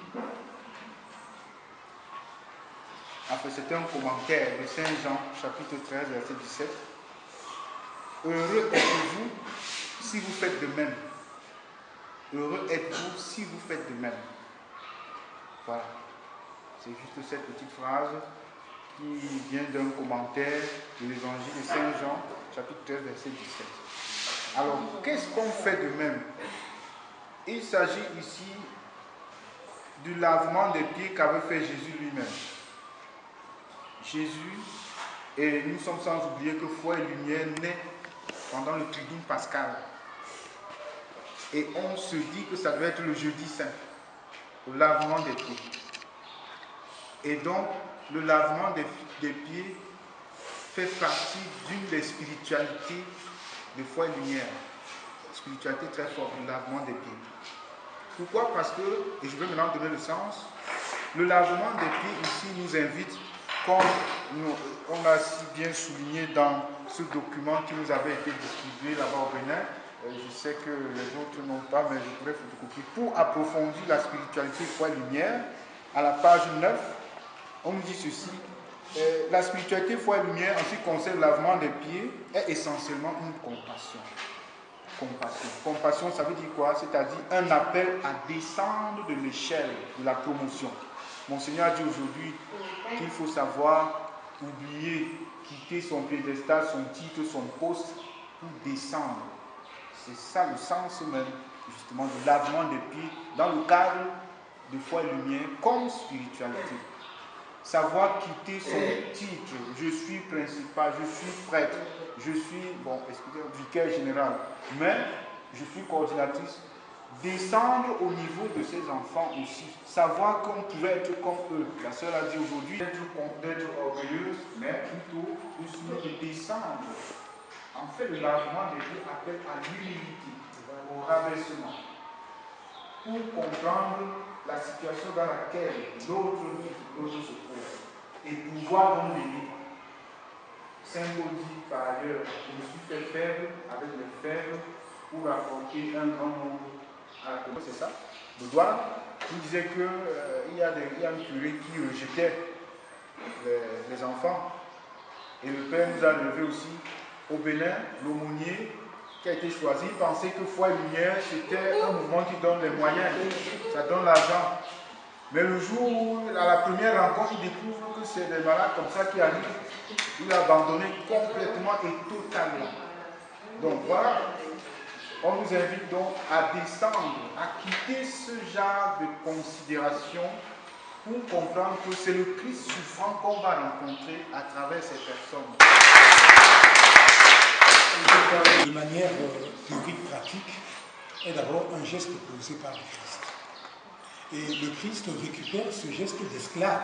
enfin c'est un commentaire de Saint Jean, chapitre 13, verset 17, heureux êtes-vous si vous faites de même. Heureux êtes-vous si vous faites de même. Voilà. C'est juste cette petite phrase qui vient d'un commentaire de l'évangile de Saint Jean, chapitre 13, verset 17. Alors, qu'est-ce qu'on fait de même? Il s'agit ici du lavement des pieds qu'avait fait Jésus lui-même. Jésus, et nous sommes sans oublier que foi et lumière naît pendant le Triduum pascal. Et on se dit que ça doit être le jeudi saint, le lavement des pieds. Et donc, le lavement des pieds fait partie d'une des spiritualités de foi et lumière. Spiritualité très forte, le lavement des pieds. Pourquoi? Parce que, et je vais maintenant donner le sens, le lavement des pieds ici nous invite, comme on l'a si bien souligné dans ce document qui nous avait été distribué là-bas au Bénin. Je sais que les autres n'ont pas, mais je pourrais photocopier. Pour approfondir la spiritualité foi et lumière, à la page 9, on nous dit ceci. La spiritualité foi et lumière, en ce qui concerne le lavement des pieds, est essentiellement une compassion. Compassion. Compassion, ça veut dire quoi? C'est-à-dire un appel à descendre de l'échelle de la promotion. Mon Seigneur a dit aujourd'hui qu'il faut savoir oublier, quitter son piédestal, son titre, son poste, pour descendre. C'est ça le sens même, justement, du lavement des pieds dans le cadre de foi et lumière comme spiritualité. Savoir quitter son titre, je suis principal, je suis prêtre, je suis, excusez-moi, vicaire général, mais je suis coordinatrice. Descendre au niveau de ses enfants aussi, savoir qu'on pouvait être comme eux. La sœur a dit aujourd'hui d'être orgueilleuse, mais plutôt de descendre. En fait, le lavement des pieds appelle à l'humilité, au rabaissement, pour comprendre la situation dans laquelle l'autre se trouve et pouvoir donc l'aimer. Saint Paul dit par ailleurs, je me suis fait faible avec faible pour apporter un grand nombre à la communauté. C'est ça. Le Douane nous disait qu'il y a un curé qui rejetait les enfants. Et le Père nous a levé aussi au Bénin, l'aumônier qui a été choisi pensait que Foi et Lumière c'était un mouvement qui donne les moyens, ça donne l'argent. Mais le jour où, à la première rencontre, il découvre que c'est des malades comme ça qui arrivent, il a abandonné complètement et totalement. Donc voilà, on nous invite donc à descendre, à quitter ce genre de considération pour comprendre que c'est le Christ souffrant qu'on va rencontrer à travers ces personnes. De manière théorique, pratique, est d'abord un geste posé par le Christ. Et le Christ récupère ce geste d'esclave.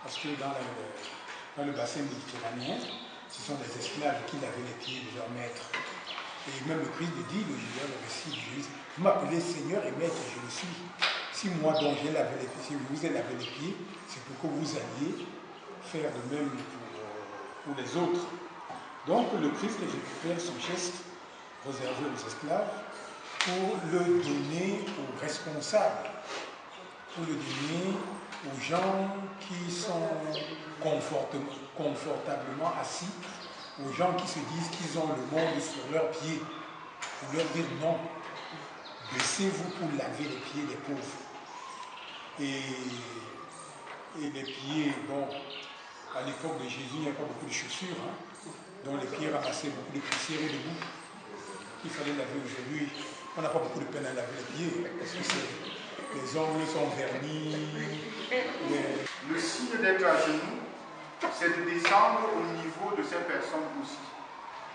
Parce que dans le bassin méditerranéen, ce sont des esclaves qui lavaient les pieds de leur maître. Et même le Christ dit, le récit de Jésus, vous m'appelez Seigneur et Maître, je le suis. Si moi dont j'ai lavé les pieds, si je vous ai lavé les pieds, c'est pour que vous alliez faire de même pour les autres. Donc le Christ récupère ce geste réservé aux esclaves pour le donner aux responsables, pour le donner aux gens qui sont confortablement assis, aux gens qui se disent qu'ils ont le monde sur leurs pieds, pour leur dire non, baissez-vous pour laver les pieds des pauvres. Et les pieds, bon, à l'époque de Jésus, il n'y a pas beaucoup de chaussures, dont les pieds ramassaient beaucoup de poussière et de boue qu'il fallait laver aujourd'hui. On n'a pas beaucoup de peine à laver les pieds, parce que les ongles sont vernis. Le signe d'être à genoux, c'est de descendre au niveau de ces personnes aussi.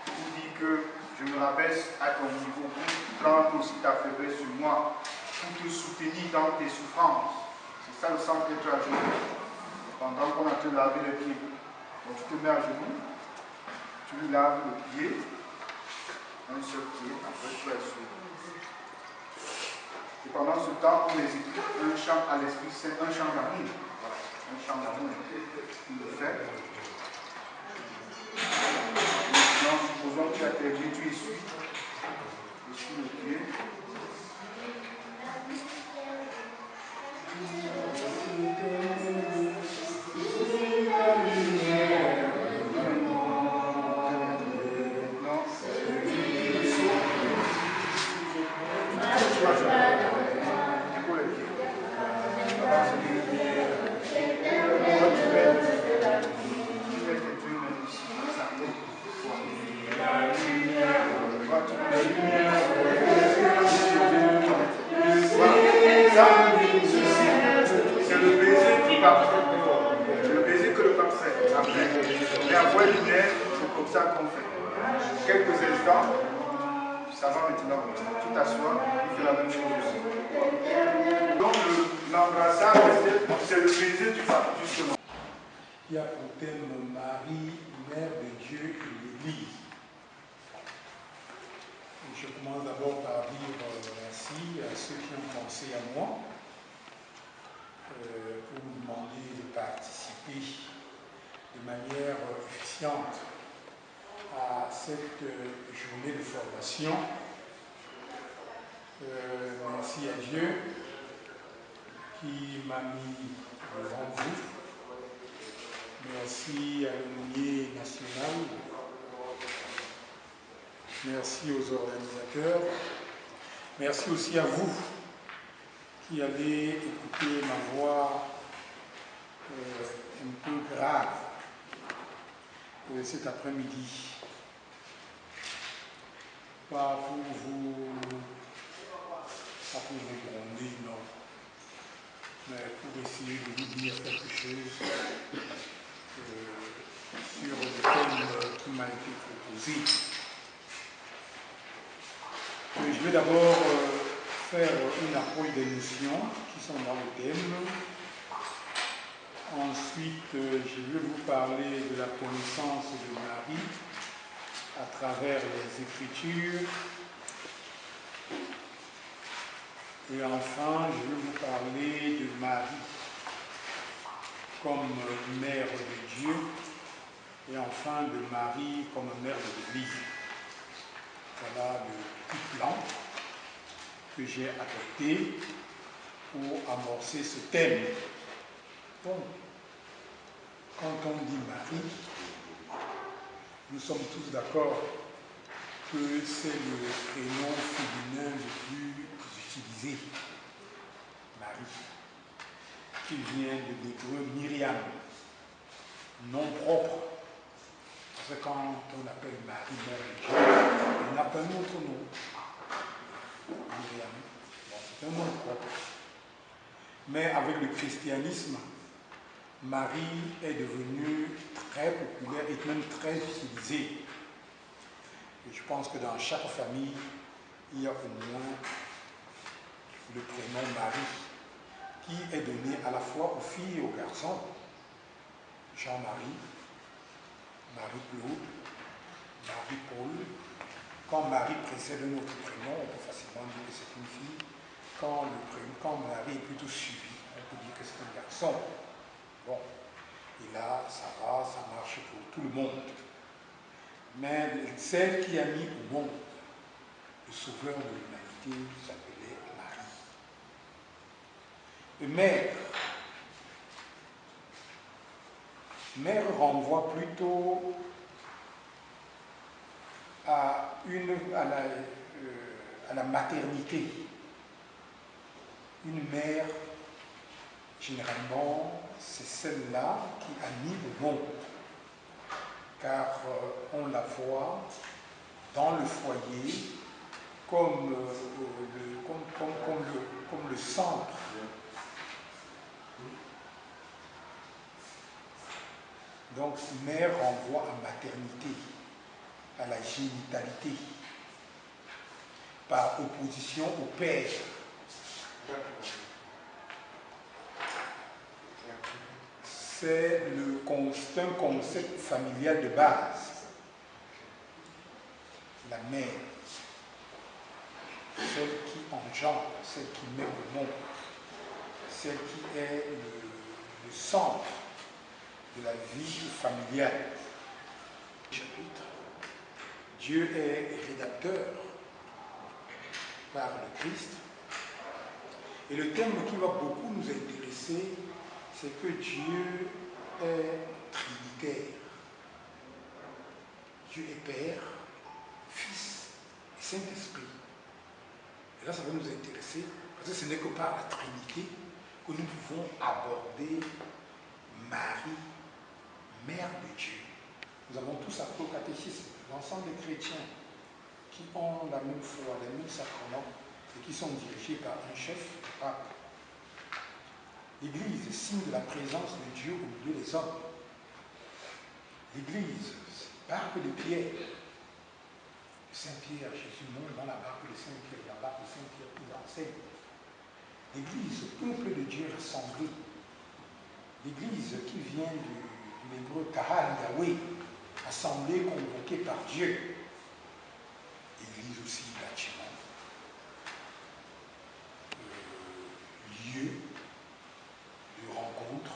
Pour dire que je me rabaisse à ton niveau, pour prendre aussi ta faiblesse sur moi, pour te soutenir dans tes souffrances. C'est ça le sens d'être à genoux. Pendant qu'on a te lavé les pieds. Donc tu te mets à genoux, tu lui laves le pied, un seul pied, après tu es sûr. Et pendant ce temps, on les écrit un chant à l'Esprit Saint, un chant d'amour. Voilà, un chant d'amour. Il le fait. Maintenant, supposons que tu as terminé, tu essuies le pied. C'est le baiser du pape. Le baiser que le pape fait après. Mais à Foi et Lumière, c'est comme ça qu'on fait. Quelques instants, ça va maintenant. Tu t'assois, il fait la même chose aussi. Donc l'embrassage, c'est le baiser du pape, justement. Qui a pour thème Marie, Mère de Dieu et l'Église. Je commence d'abord par dire merci à ceux qui ont pensé à moi pour me demander de participer de manière efficiente à cette journée de formation. Merci à Dieu qui m'a mis devant vous. Merci à l'aumônier national. Merci aux organisateurs. Merci aussi à vous qui allez écouter ma voix un peu grave cet après-midi. Pas pour vous gronder, non, mais pour essayer de vous dire quelque chose sur le thème qui m'a été proposé. Je vais d'abord faire une approche des notions qui sont dans le thème. Ensuite, je vais vous parler de la connaissance de Marie à travers les Écritures. Et enfin, je vais vous parler de Marie comme mère de Dieu et enfin de Marie comme mère de l'Église. que j'ai adopté pour amorcer ce thème. Bon, quand on dit Marie, nous sommes tous d'accord que c'est le prénom féminin le plus utilisé, Marie, qui vient de l'hébreu Myriam, nom propre. Parce que quand on appelle Marie, mère de Dieu, on appelle un autre nom. Myriam, bon, c'est un nom propre. Mais avec le christianisme, Marie est devenue très populaire et même très utilisée. Et je pense que dans chaque famille, il y a au moins le prénom Marie, qui est donné à la fois aux filles et aux garçons. Jean-Marie, Marie-Claude, Marie-Paul. Quand Marie précède un autre prénom, on peut facilement dire que c'est une fille. Quand Marie est plutôt suivi, on peut dire que c'est un garçon. Bon, et là, ça va, ça marche pour tout le monde. Mais celle qui a mis au monde le sauveur de l'humanité s'appelait Marie. Et mère renvoie plutôt à la maternité. Une mère, généralement, c'est celle-là qui a mis au monde. Car on la voit dans le foyer comme le centre. Donc, mère renvoie à maternité, à la génitalité, par opposition au père. C'est un concept familial de base. La mère, celle qui engendre, celle qui met au monde, celle qui est le centre de la vie familiale. Chapitre. Dieu est rédacteur par le Christ. Et le thème qui va beaucoup nous intéresser, c'est que Dieu est trinitaire. Dieu est Père, Fils et Saint-Esprit. Et là, ça va nous intéresser, parce que ce n'est que par la Trinité que nous pouvons aborder Marie, Mère de Dieu. Nous avons tous appris au catéchisme, l'ensemble des chrétiens qui ont la même foi, les mêmes sacrements et qui sont dirigés par un chef, le pape. L'Église est signe de la présence de Dieu au milieu des hommes. L'Église, barque de Pierre. Saint-Pierre, Jésus monte dans la barque de Saint-Pierre, la barque de Saint-Pierre, il enseigne. L'Église, peuple de Dieu rassemblé. L'Église qui vient de l'hébreu Kahal Yahweh, assemblée, convoquée par Dieu. Église aussi, bâtiment, lieu de rencontre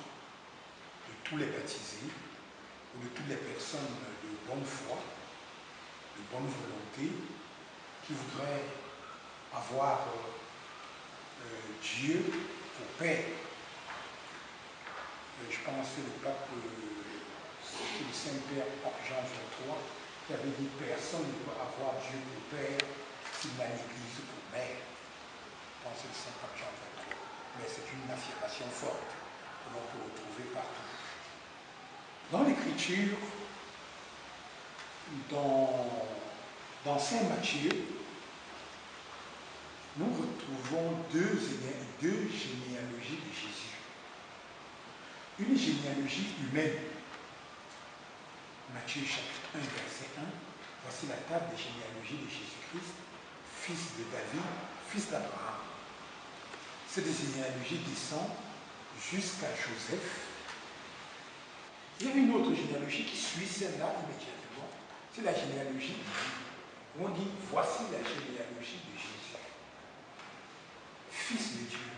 de tous les baptisés ou de toutes les personnes de bonne foi, de bonne volonté, qui voudraient avoir Dieu pour Père. Je pense que le pape, c'était le Saint-Père Pape Jean XXIII, qui avait dit personne ne peut avoir Dieu pour Père s'il n'a l'Église pour Mère. Je pense que c'est le Saint-Pape Jean XXIII. Mais c'est une affirmation forte que l'on peut retrouver partout. Dans l'Écriture, dans Saint Matthieu, nous retrouvons deux généalogies de Jésus. Une généalogie humaine. Matthieu chapitre 1, verset 1. Voici la table des généalogies de Jésus-Christ, fils de David, fils d'Abraham. Cette généalogie descend jusqu'à Joseph. Il y a une autre généalogie qui suit celle-là immédiatement. C'est la généalogie où on dit voici la généalogie de Jésus, fils de Dieu.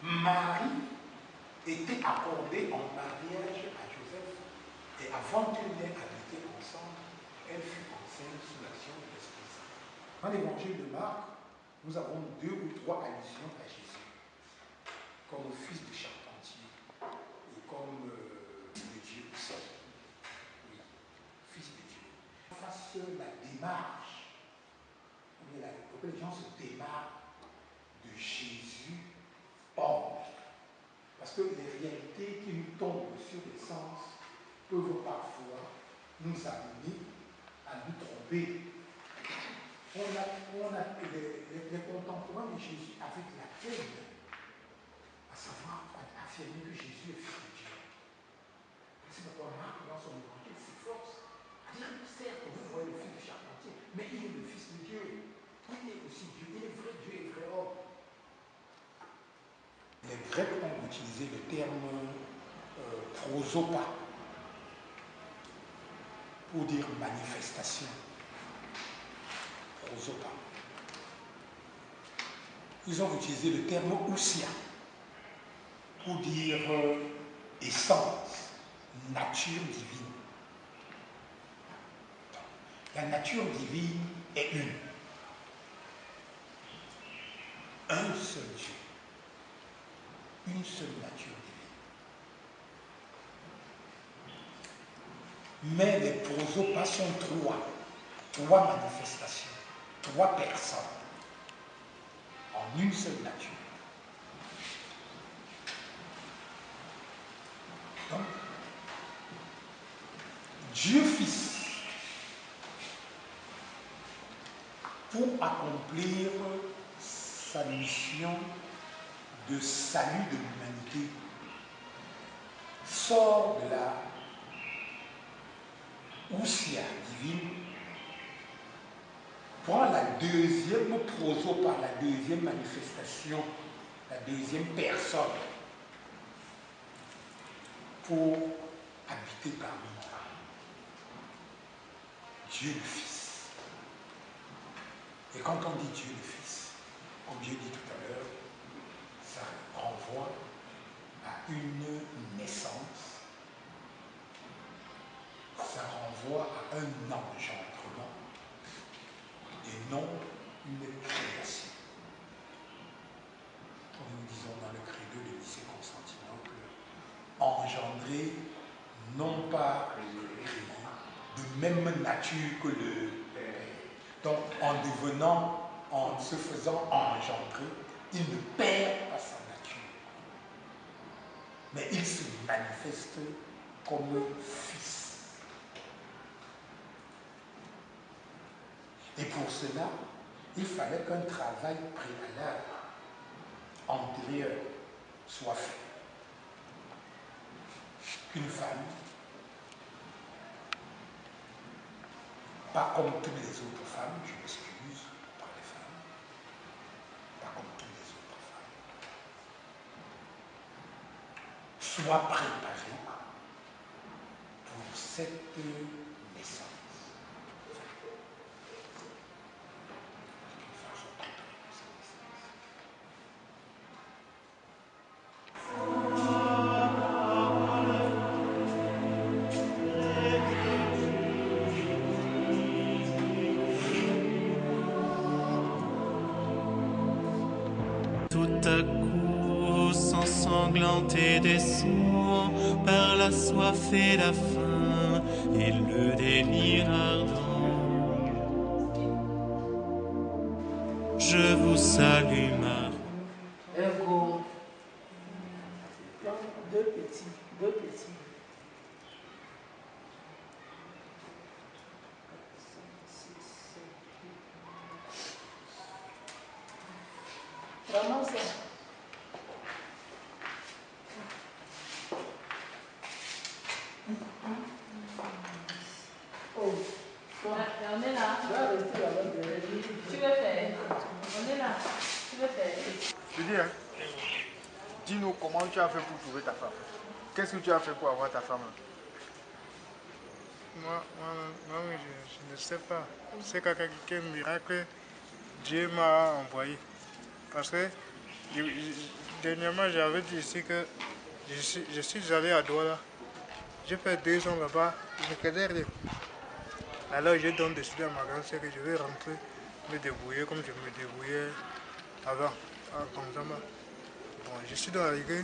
Marie était accordée en mariage à Joseph et avant qu'ils n'aient habité ensemble, elle fut enceinte sous l'action de l'Esprit Saint. Dans l'évangile de Marc, nous avons 2 ou 3 allusions à Jésus, comme fils de charpentier et comme de Dieu aussi. Oui, fils de Dieu. Face la démarche, pour que les gens se démarquent de Jésus homme. Parce que les réalités qui nous tombent sur les sens peuvent parfois nous amener à nous tromper. On a les contemporains de Jésus avec la peine, à savoir affirmer que Jésus est fils de Dieu. C'est pourquoi Marc, dans son évangile, s'efforce à dire, certes, vous voyez le fils du charpentier, mais il est le fils de Dieu. Il est aussi Dieu, il est vrai Dieu et vrai homme. Les Grecs ont utilisé le terme prosopa pour dire manifestation. Prosopa. Ils ont utilisé le terme ousia pour dire essence, nature divine. La nature divine est une. Un seul Dieu. Une seule nature divine. Mais les prosopas sont 3 manifestations, 3 personnes en une seule nature. Donc, Dieu Fils, pour accomplir sa mission de salut de l'humanité, sort de la ousia divine, prend la deuxième prosopa, la deuxième manifestation, la deuxième personne, pour habiter parmi nous. Dieu le Fils. Et quand on dit Dieu le Fils, comme Dieu dit tout à l'heure, ça renvoie à une naissance, ça renvoie à un engendrement et non une création. Comme nous disons dans le credo de Nicée-Constantinople, engendré non pas de même nature que le Père. Donc en se faisant engendrer, il ne perd pas sa nature, mais il se manifeste comme Fils. Et pour cela, il fallait qu'un travail préalable, antérieur, soit fait. Qu'une femme, pas comme toutes les autres femmes, je m'excuse par les femmes, pas comme toutes les autres femmes, soit préparée pour cette naissance. Tout à coup, s'ensanglanté descend par la soif et la faim et le délire ardent. Je vous salue, Marie. Ergo. Deux petits. Ramasse. Oh, On est là. Tu veux faire? On est là. Tu veux faire? Je dis, hein, dis-nous comment tu as fait pour trouver ta femme. Qu'est-ce que tu as fait pour avoir ta femme? Moi, je ne sais pas. C'est quel miracle Dieu m'a envoyé. Parce que dernièrement, j'avais dit ici que je suis allé à Douala. J'ai fait 2 ans là-bas, je ne connais rien. Alors j'ai donc décidé à ma grand-sœur que je vais rentrer me débrouiller comme je me débrouillais avant, en Konsamba. Bon, je suis dans la rigueur.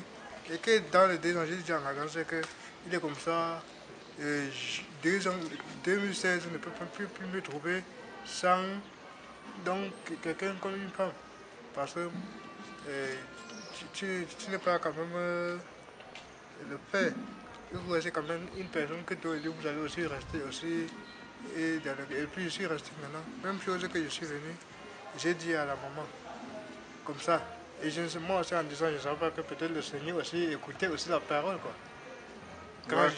Et que dans les 2 ans, j'ai dit en regardant, c'est qu'il est comme ça. 2016, je ne peux plus me trouver sans donc quelqu'un comme une femme. Parce que tu n'es pas quand même le père. Il faut rester quand même une personne que toi et vous allez aussi rester aussi. Et puis je suis resté maintenant. Même chose que je suis venu, j'ai dit à la maman, comme ça. Et moi aussi en disant, je ne savais pas que peut-être le Seigneur aussi écoutait aussi la parole. Quoi. Quand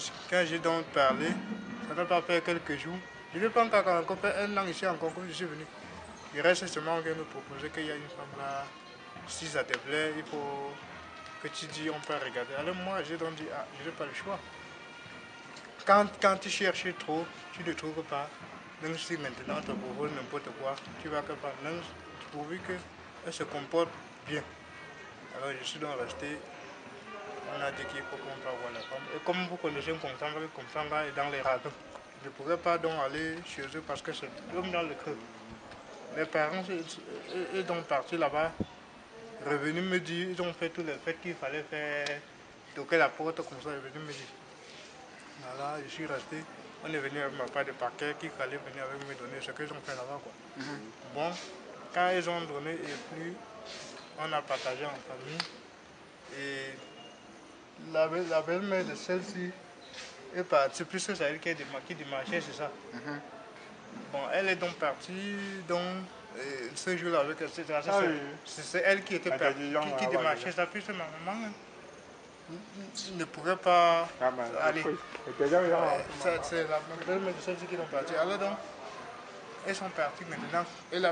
j'ai donc parlé, ça n'a pas fait quelques jours. Je ne vais pas encore faire 1 an ici encore comme je suis venu. Il reste seulement qu'on nous proposer qu'il y a une femme là, si ça te plaît, il faut que tu dis, on peut regarder. Alors moi, j'ai donc dit, je n'ai pas le choix. Quand tu cherches trop, tu ne trouves pas. Même si maintenant tu proposes n'importe quoi, tu vas pas. Même pourvu qu'elle se comporte bien. Alors je suis donc resté. On a dit qu'il faut qu'on peut avoir la femme. Et comme vous connaissez Konsamba est dans les radons, je ne pourrais pas donc aller chez eux parce que c'est comme dans le creux. Mes parents ils sont partis là-bas, revenus me dire, ils ont fait tout le fait qu'il fallait faire, toquer la porte comme ça, ils sont venus me dire. Voilà, je suis resté, on est venu avec ma part de paquet qu'il fallait venir avec me donner ce qu'ils ont fait là-bas. Bon, quand ils ont donné et puis on a partagé en famille et la belle-mère de celle-ci est partie, puisque c'est elle qui démarchait, c'est ça. Bon, elle est donc partie, donc ce jour-là avec elle, c'est elle qui était partie, qui démarchait ça, puisque ma maman ne pourrait pas aller. C'est la belle-mère de celle-ci qui est partie. Alors donc, elles sont parties maintenant. Et la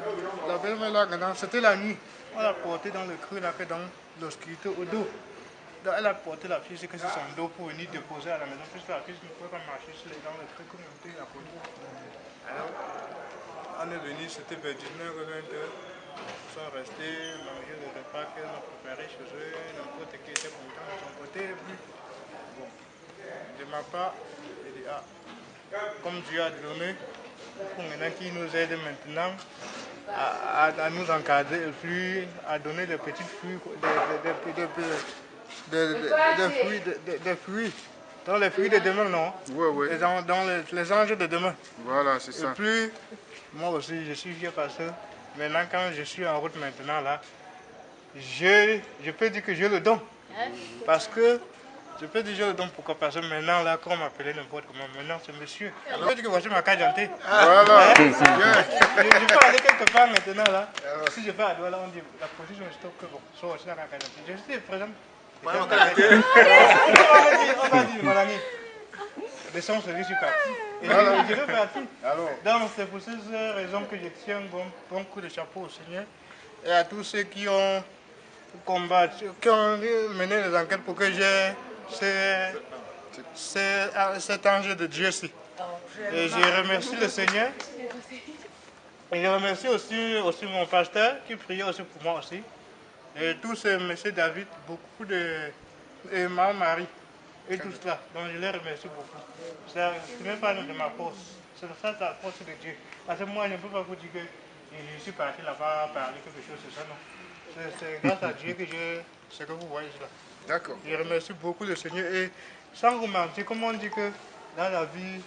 belle-mère là, maintenant, c'était la nuit. On l'a portée dans le creux là, que dans l'obscurité au dos. Donc elle a porté la fille, c'est que c'est son dos pour venir déposer à la maison, puisque la fille ne pouvait pas marcher dans le creux comme on était à côté. Alors, on est venu, c'était vers 19h, 20h. Ils sont restés, manger le repas qu'elles ont préparé chez eux, n'importe qui était content de son côté. Et puis, bon, de ma part, j'ai dit, comme Dieu a donné, il faut maintenant qu'il nous aide maintenant à nous encadrer et puis à donner des petits fruits, des fruits. Dans les fruits de demain, non? Oui. Dans les anges de demain. Voilà, c'est ça. Et puis, moi aussi, je suis fier parce que maintenant, quand je suis en route maintenant, là, je peux dire que j'ai le don. Parce que, je peux dire que j'ai le don, pourquoi? Parce que maintenant, là, quand on m'appelait n'importe comment, maintenant, c'est monsieur. Je peux dire que voici ma carte d'identité. Voilà. Je peux aller quelque part maintenant, là. Si je vais à Douala, on dit, la position est stop, que bon, soit aussi la carte d'identité. Je suis présent. On va dire, voilà, descends celui sur parti. Et je vais partir. Donc c'est pour ces raisons que je tiens un bon coup de chapeau au Seigneur et à tous ceux qui ont combattu, qui ont mené les enquêtes pour que j'ai cet ange de Dieu-ci. Et je remercie le Seigneur. Et je remercie aussi mon pasteur qui priait aussi pour moi aussi. Et tous ces messieurs David, et ma Marie, et tout cela. Donc je les remercie beaucoup. Ce n'est pas de ma force, c'est la force de Dieu. Parce que moi je ne peux pas vous dire que je suis parti là-bas parler quelque chose, c'est ça, non. C'est grâce à Dieu que j'ai ce que vous voyez là. D'accord. Je remercie beaucoup le Seigneur. Et sans vous mentir, comme on dit que dans la vie,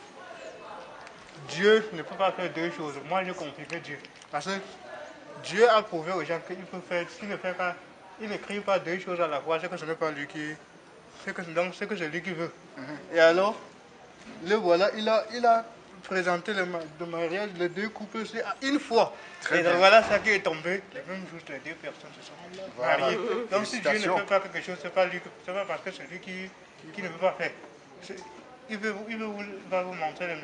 Dieu ne peut pas faire 2 choses. Moi je confie Dieu. Parce que Dieu a prouvé aux gens qu'il peut faire, s'il ne fait pas, il n'écrit pas 2 choses à la fois, c'est que ce n'est pas lui qui. Donc c'est que c'est lui qui veut. Et alors, le voilà, il a présenté le mariage, les 2 couples aussi une fois. Et donc voilà ça qui est tombé. Le même jour, les 2 personnes se sont mariées. Donc si Dieu ne fait pas quelque chose, ce n'est pas parce que c'est lui qui ne veut pas faire. Il va vous montrer le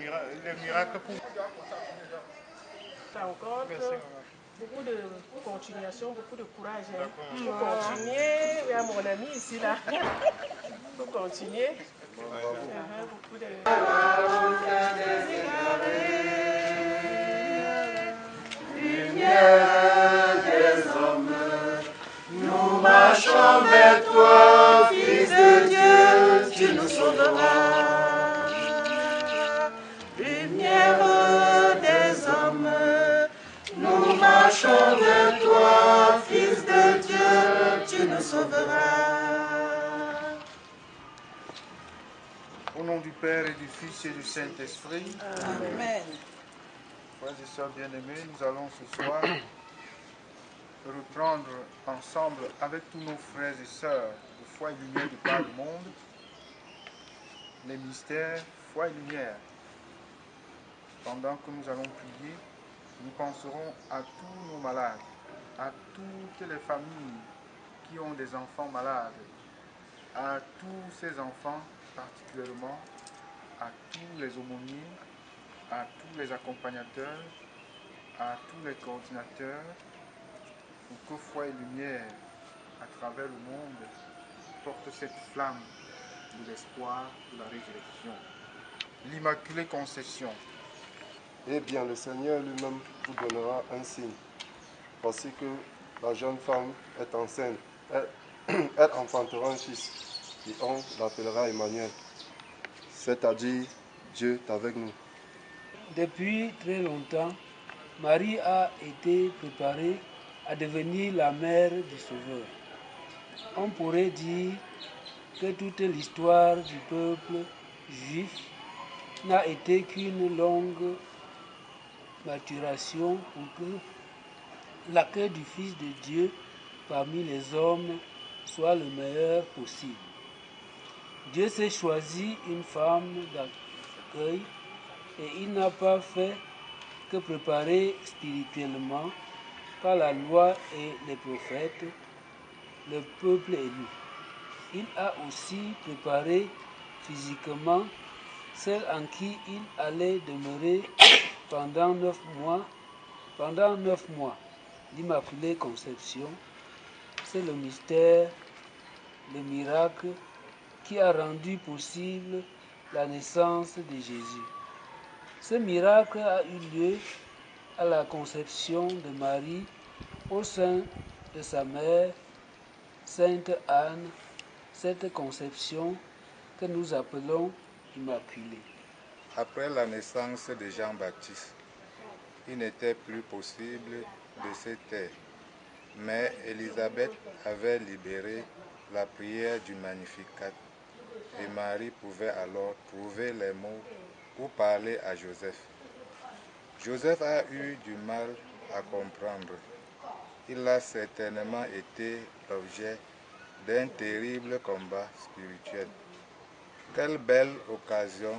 miracle pour vous. Ça encore. Beaucoup de continuation, beaucoup de courage. Il faut continuer. Il y a mon ami ici, là. Il faut continuer. Beaucoup de... Lumière des hommes, nous marchons vers toi, Fils de Dieu, tu nous sauveras. Lumière des hommes, nous marchons marchons vers toi, Fils de Dieu, tu nous sauveras. Au nom du Père et du Fils et du Saint-Esprit. Amen. Frères et sœurs bien-aimés, nous allons ce soir reprendre ensemble avec tous nos frères et sœurs de foi et lumière de par le monde les mystères foi et lumière. Pendant que nous allons prier, nous penserons à tous nos malades, à toutes les familles qui ont des enfants malades, à tous ces enfants particulièrement, à tous les aumôniers, à tous les accompagnateurs, à tous les coordinateurs, pour que foi et lumière à travers le monde porte cette flamme de l'espoir de la résurrection. L'Immaculée Conception. Eh bien, le Seigneur lui-même vous donnera un signe. Voici que la jeune femme est enceinte. Elle enfantera un fils, et on l'appellera Emmanuel. C'est-à-dire, Dieu est avec nous. Depuis très longtemps, Marie a été préparée à devenir la mère du Sauveur. On pourrait dire que toute l'histoire du peuple juif n'a été qu'une longue maturation pour que l'accueil du Fils de Dieu parmi les hommes soit le meilleur possible. Dieu s'est choisi une femme d'accueil et il n'a pas fait que préparer spirituellement par la loi et les prophètes le peuple élu. Il a aussi préparé physiquement celle en qui il allait demeurer pendant 9 mois. Pendant 9 mois, l'Immaculée Conception, c'est le mystère, le miracle qui a rendu possible la naissance de Jésus. Ce miracle a eu lieu à la conception de Marie au sein de sa mère, Sainte Anne, cette conception que nous appelons immaculée. Après la naissance de Jean-Baptiste, il n'était plus possible de se taire, mais Élisabeth avait libéré la prière du Magnificat et Marie pouvait alors trouver les mots pour parler à Joseph. Joseph a eu du mal à comprendre. Il a certainement été l'objet d'un terrible combat spirituel. Quelle belle occasion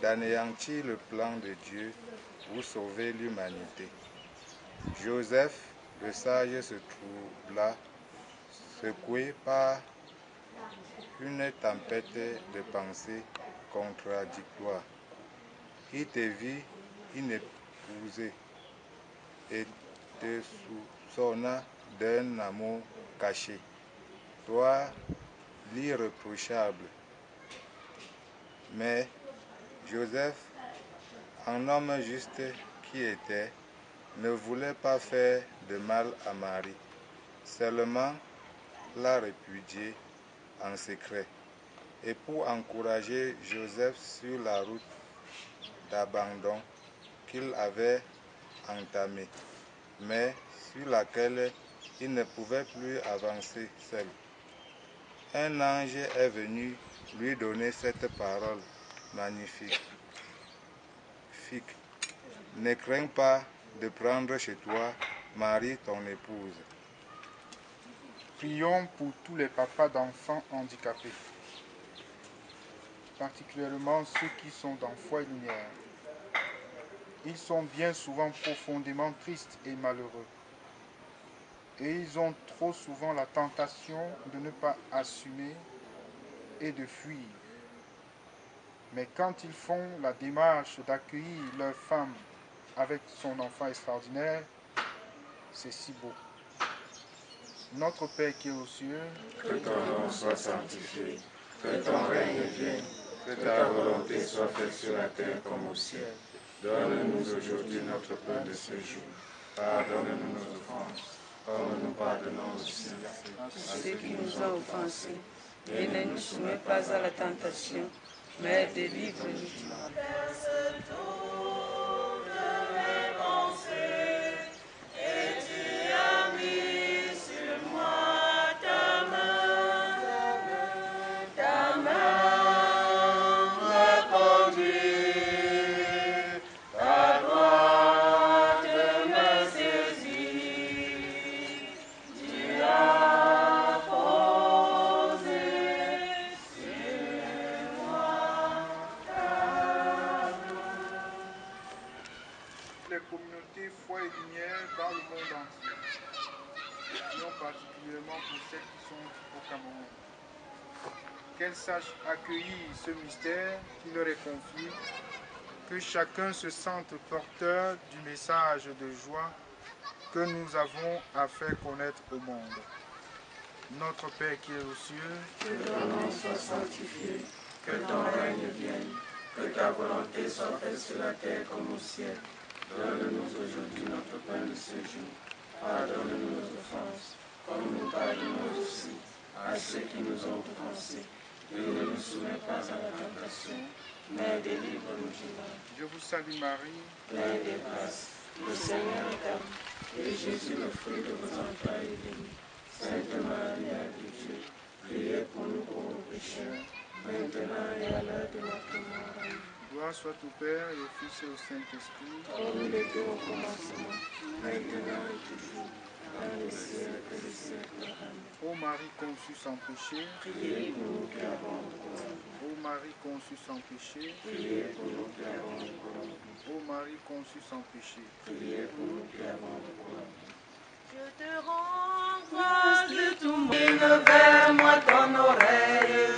d'anéantir le plan de Dieu pour sauver l'humanité. Joseph, le sage, se troubla, secoué par une tempête de pensées contradictoires. Il te vit inépousé et te soupçonna d'un amour caché. Toi, l'irréprochable. Mais Joseph, un homme juste qui était, ne voulait pas faire de mal à Marie, seulement la répudier en secret. Et pour encourager Joseph sur la route d'abandon qu'il avait entamée, mais sur laquelle il ne pouvait plus avancer seul. Un ange est venu lui donner cette parole magnifique. Ne crains pas de prendre chez toi Marie, ton épouse. Prions pour tous les papas d'enfants handicapés, particulièrement ceux qui sont dans foi et lumière. Ils sont bien souvent profondément tristes et malheureux. Et ils ont trop souvent la tentation de ne pas assumer et de fuir. Mais quand ils font la démarche d'accueillir leur femme avec son enfant extraordinaire, c'est si beau. Notre Père qui est aux cieux, que ton nom soit sanctifié, que ton règne vienne, que ta volonté soit faite sur la terre comme au ciel. Donne-nous aujourd'hui notre pain de ce jour. Pardonne-nous nos offenses, comme nous pardonnons aussi à ceux qui nous ont offensés. Et ne nous soumets pas à la tentation, mais délivre-nous du mal. Verse toutes mes pensées et lumière dans le monde entier. Prions particulièrement pour celles qui sont au Cameroun. Qu'elles sachent accueillir ce mystère qui leur est confié, que chacun se sente porteur du message de joie que nous avons à faire connaître au monde. Notre Père qui est aux cieux, que ton nom soit sanctifié, que ton règne vienne, que ta volonté soit faite sur la terre comme au ciel. Donne-nous aujourd'hui notre pain de ce jour. Pardonne-nous nos offenses, comme nous pardonnons aussi à ceux qui nous ont offensés. Et ne nous soumets pas à la tentation, mais délivre-nous du mal. Je vous salue Marie, pleine de grâce, le Seigneur est avec vous, et Jésus, le fruit de vos entrailles, est béni. Sainte Marie, Mère de Dieu, priez pour nous pauvres pécheurs, maintenant et à l'heure de notre mort. Amen. Gloire soit au Père, et au Fils et au Saint-Esprit, comme il était au commencement, maintenant et toujours, dans les siècles des siècles. Amen. Ô Marie conçue sans péché, priez pour nous qui avons recours à vous. Ô Marie conçue sans péché, priez pour nous qui avons recours à vous. Ô Marie conçue sans péché, priez pour nous qui avons recours à vous. Je te rends grâce de tout mon cœur, vers moi ton oreille.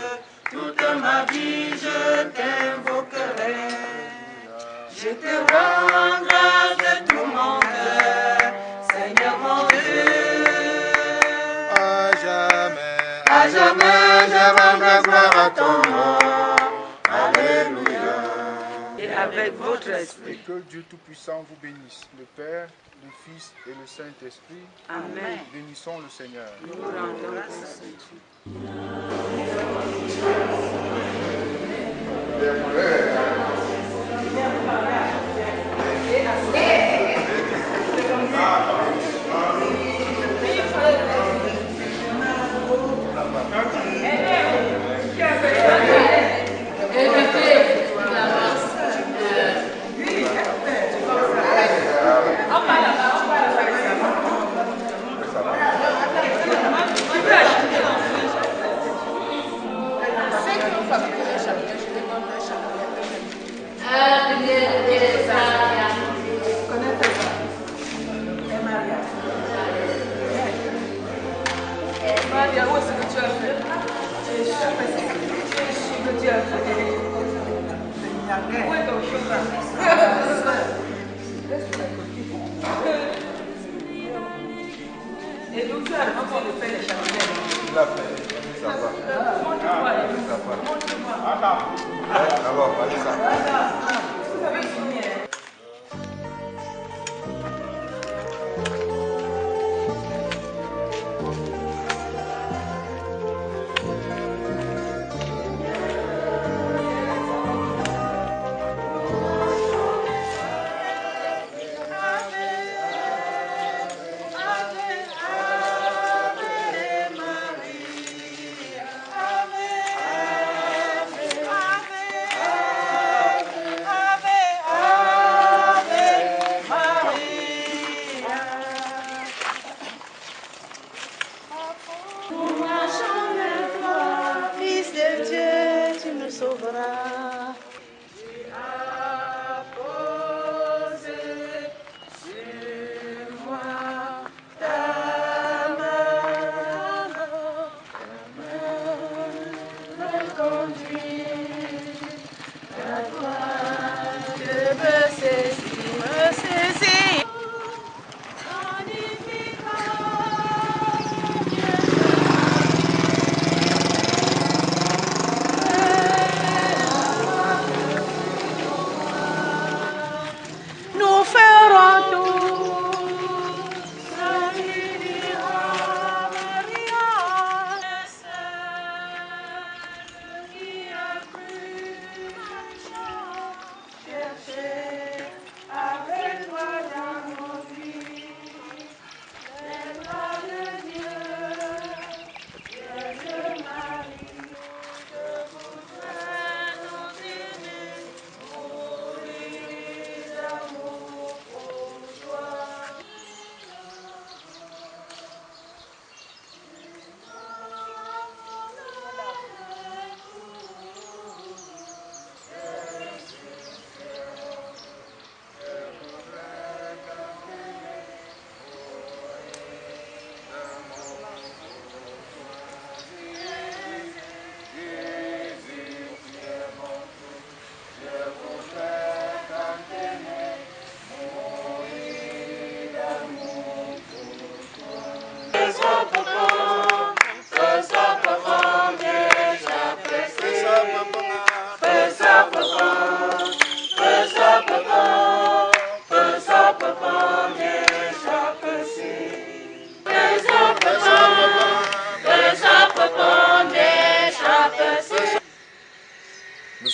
Toute ma vie je t'invoquerai. Je te rends grâce de tout mon cœur, Seigneur mon Dieu. À jamais je rendrai gloire à ton nom. Alléluia. Et avec votre esprit. Et que Dieu Tout-Puissant vous bénisse, le Père, le Fils et le Saint-Esprit. Amen. Bénissons le Seigneur. Nous vous rendons grâce. Maria, où est-ce que tu as fait? Qu'est-ce que tu as fait? Où est ton chemin? Et donc tu as encore de faire les chandelles. Il a fait, ça va. Montre-moi. Ça va. Montre-moi. Alors, allez ça. Vous avez fini, hein? Ave,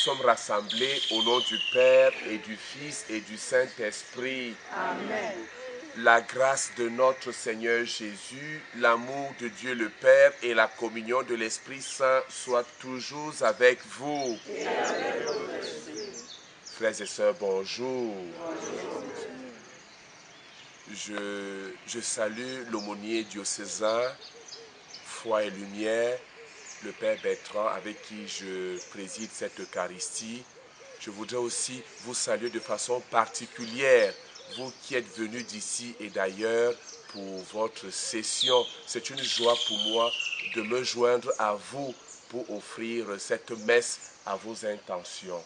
sommes rassemblés au nom du Père et du Fils et du Saint-Esprit. Amen. La grâce de notre Seigneur Jésus, l'amour de Dieu le Père et la communion de l'Esprit Saint soient toujours avec vous. Et avec votre esprit. Frères et sœurs, bonjour. Je salue l'aumônier diocésain, Foi et Lumière, le Père Bertrand, avec qui je préside cette Eucharistie. Je voudrais aussi vous saluer de façon particulière, vous qui êtes venus d'ici et d'ailleurs pour votre session. C'est une joie pour moi de me joindre à vous pour offrir cette messe à vos intentions.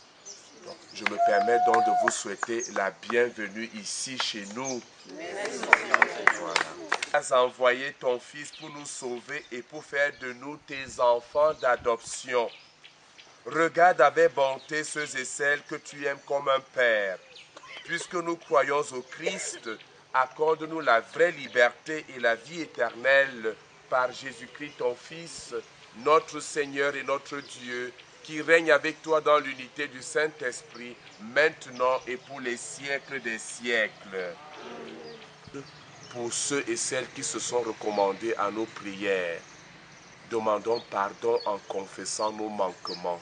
Donc, je me permets donc de vous souhaiter la bienvenue ici chez nous. Voilà. Tu as envoyé ton Fils pour nous sauver et pour faire de nous tes enfants d'adoption. Regarde avec bonté ceux et celles que tu aimes comme un Père. Puisque nous croyons au Christ, accorde-nous la vraie liberté et la vie éternelle par Jésus-Christ ton Fils, notre Seigneur et notre Dieu, qui règne avec toi dans l'unité du Saint-Esprit, maintenant et pour les siècles des siècles. Pour ceux et celles qui se sont recommandés à nos prières, demandons pardon en confessant nos manquements.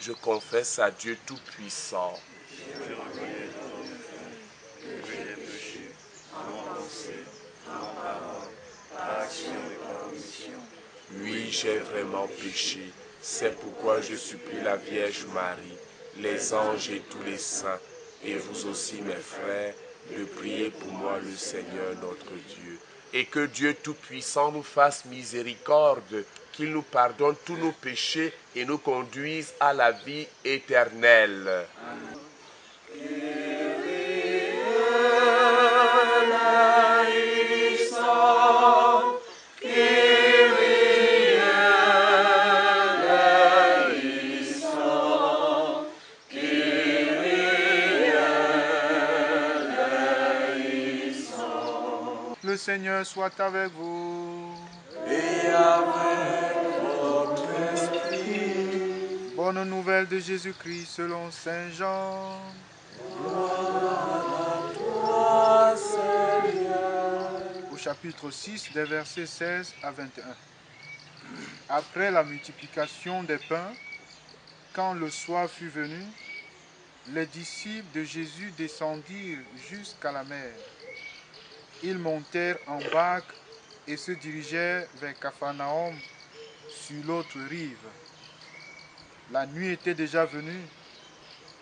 Je confesse à Dieu Tout-Puissant. Je reconnais dans mon frère que j'ai péché en pensée, en parole, par action et par omission. Oui, j'ai vraiment péché. C'est pourquoi je supplie la Vierge Marie, les anges et tous les saints, et vous aussi mes frères, de prier pour moi le Seigneur notre Dieu. Et que Dieu Tout-Puissant nous fasse miséricorde, qu'il nous pardonne tous nos péchés et nous conduise à la vie éternelle. Le Seigneur soit avec vous. Et avec votre esprit. Bonne nouvelle de Jésus-Christ selon Saint Jean. Gloire à toi, Seigneur. Au chapitre 6, des versets 16 à 21. Après la multiplication des pains, quand le soir fut venu, les disciples de Jésus descendirent jusqu'à la mer. Ils montèrent en barque et se dirigèrent vers Capharnaüm sur l'autre rive. La nuit était déjà venue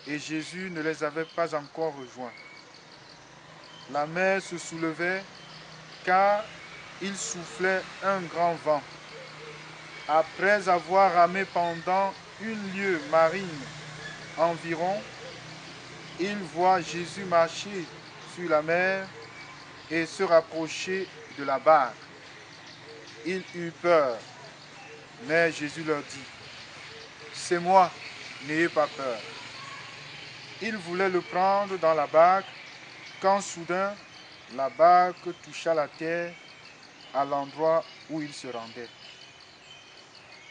et Jésus ne les avait pas encore rejoints. La mer se soulevait car il soufflait un grand vent. Après avoir ramé pendant 1 lieue marine environ, ils voient Jésus marcher sur la mer et se rapprocher de la barque. Ils eurent peur, mais Jésus leur dit, « C'est moi, n'ayez pas peur. » Ils voulaient le prendre dans la barque, quand soudain, la barque toucha la terre à l'endroit où ils se rendaient.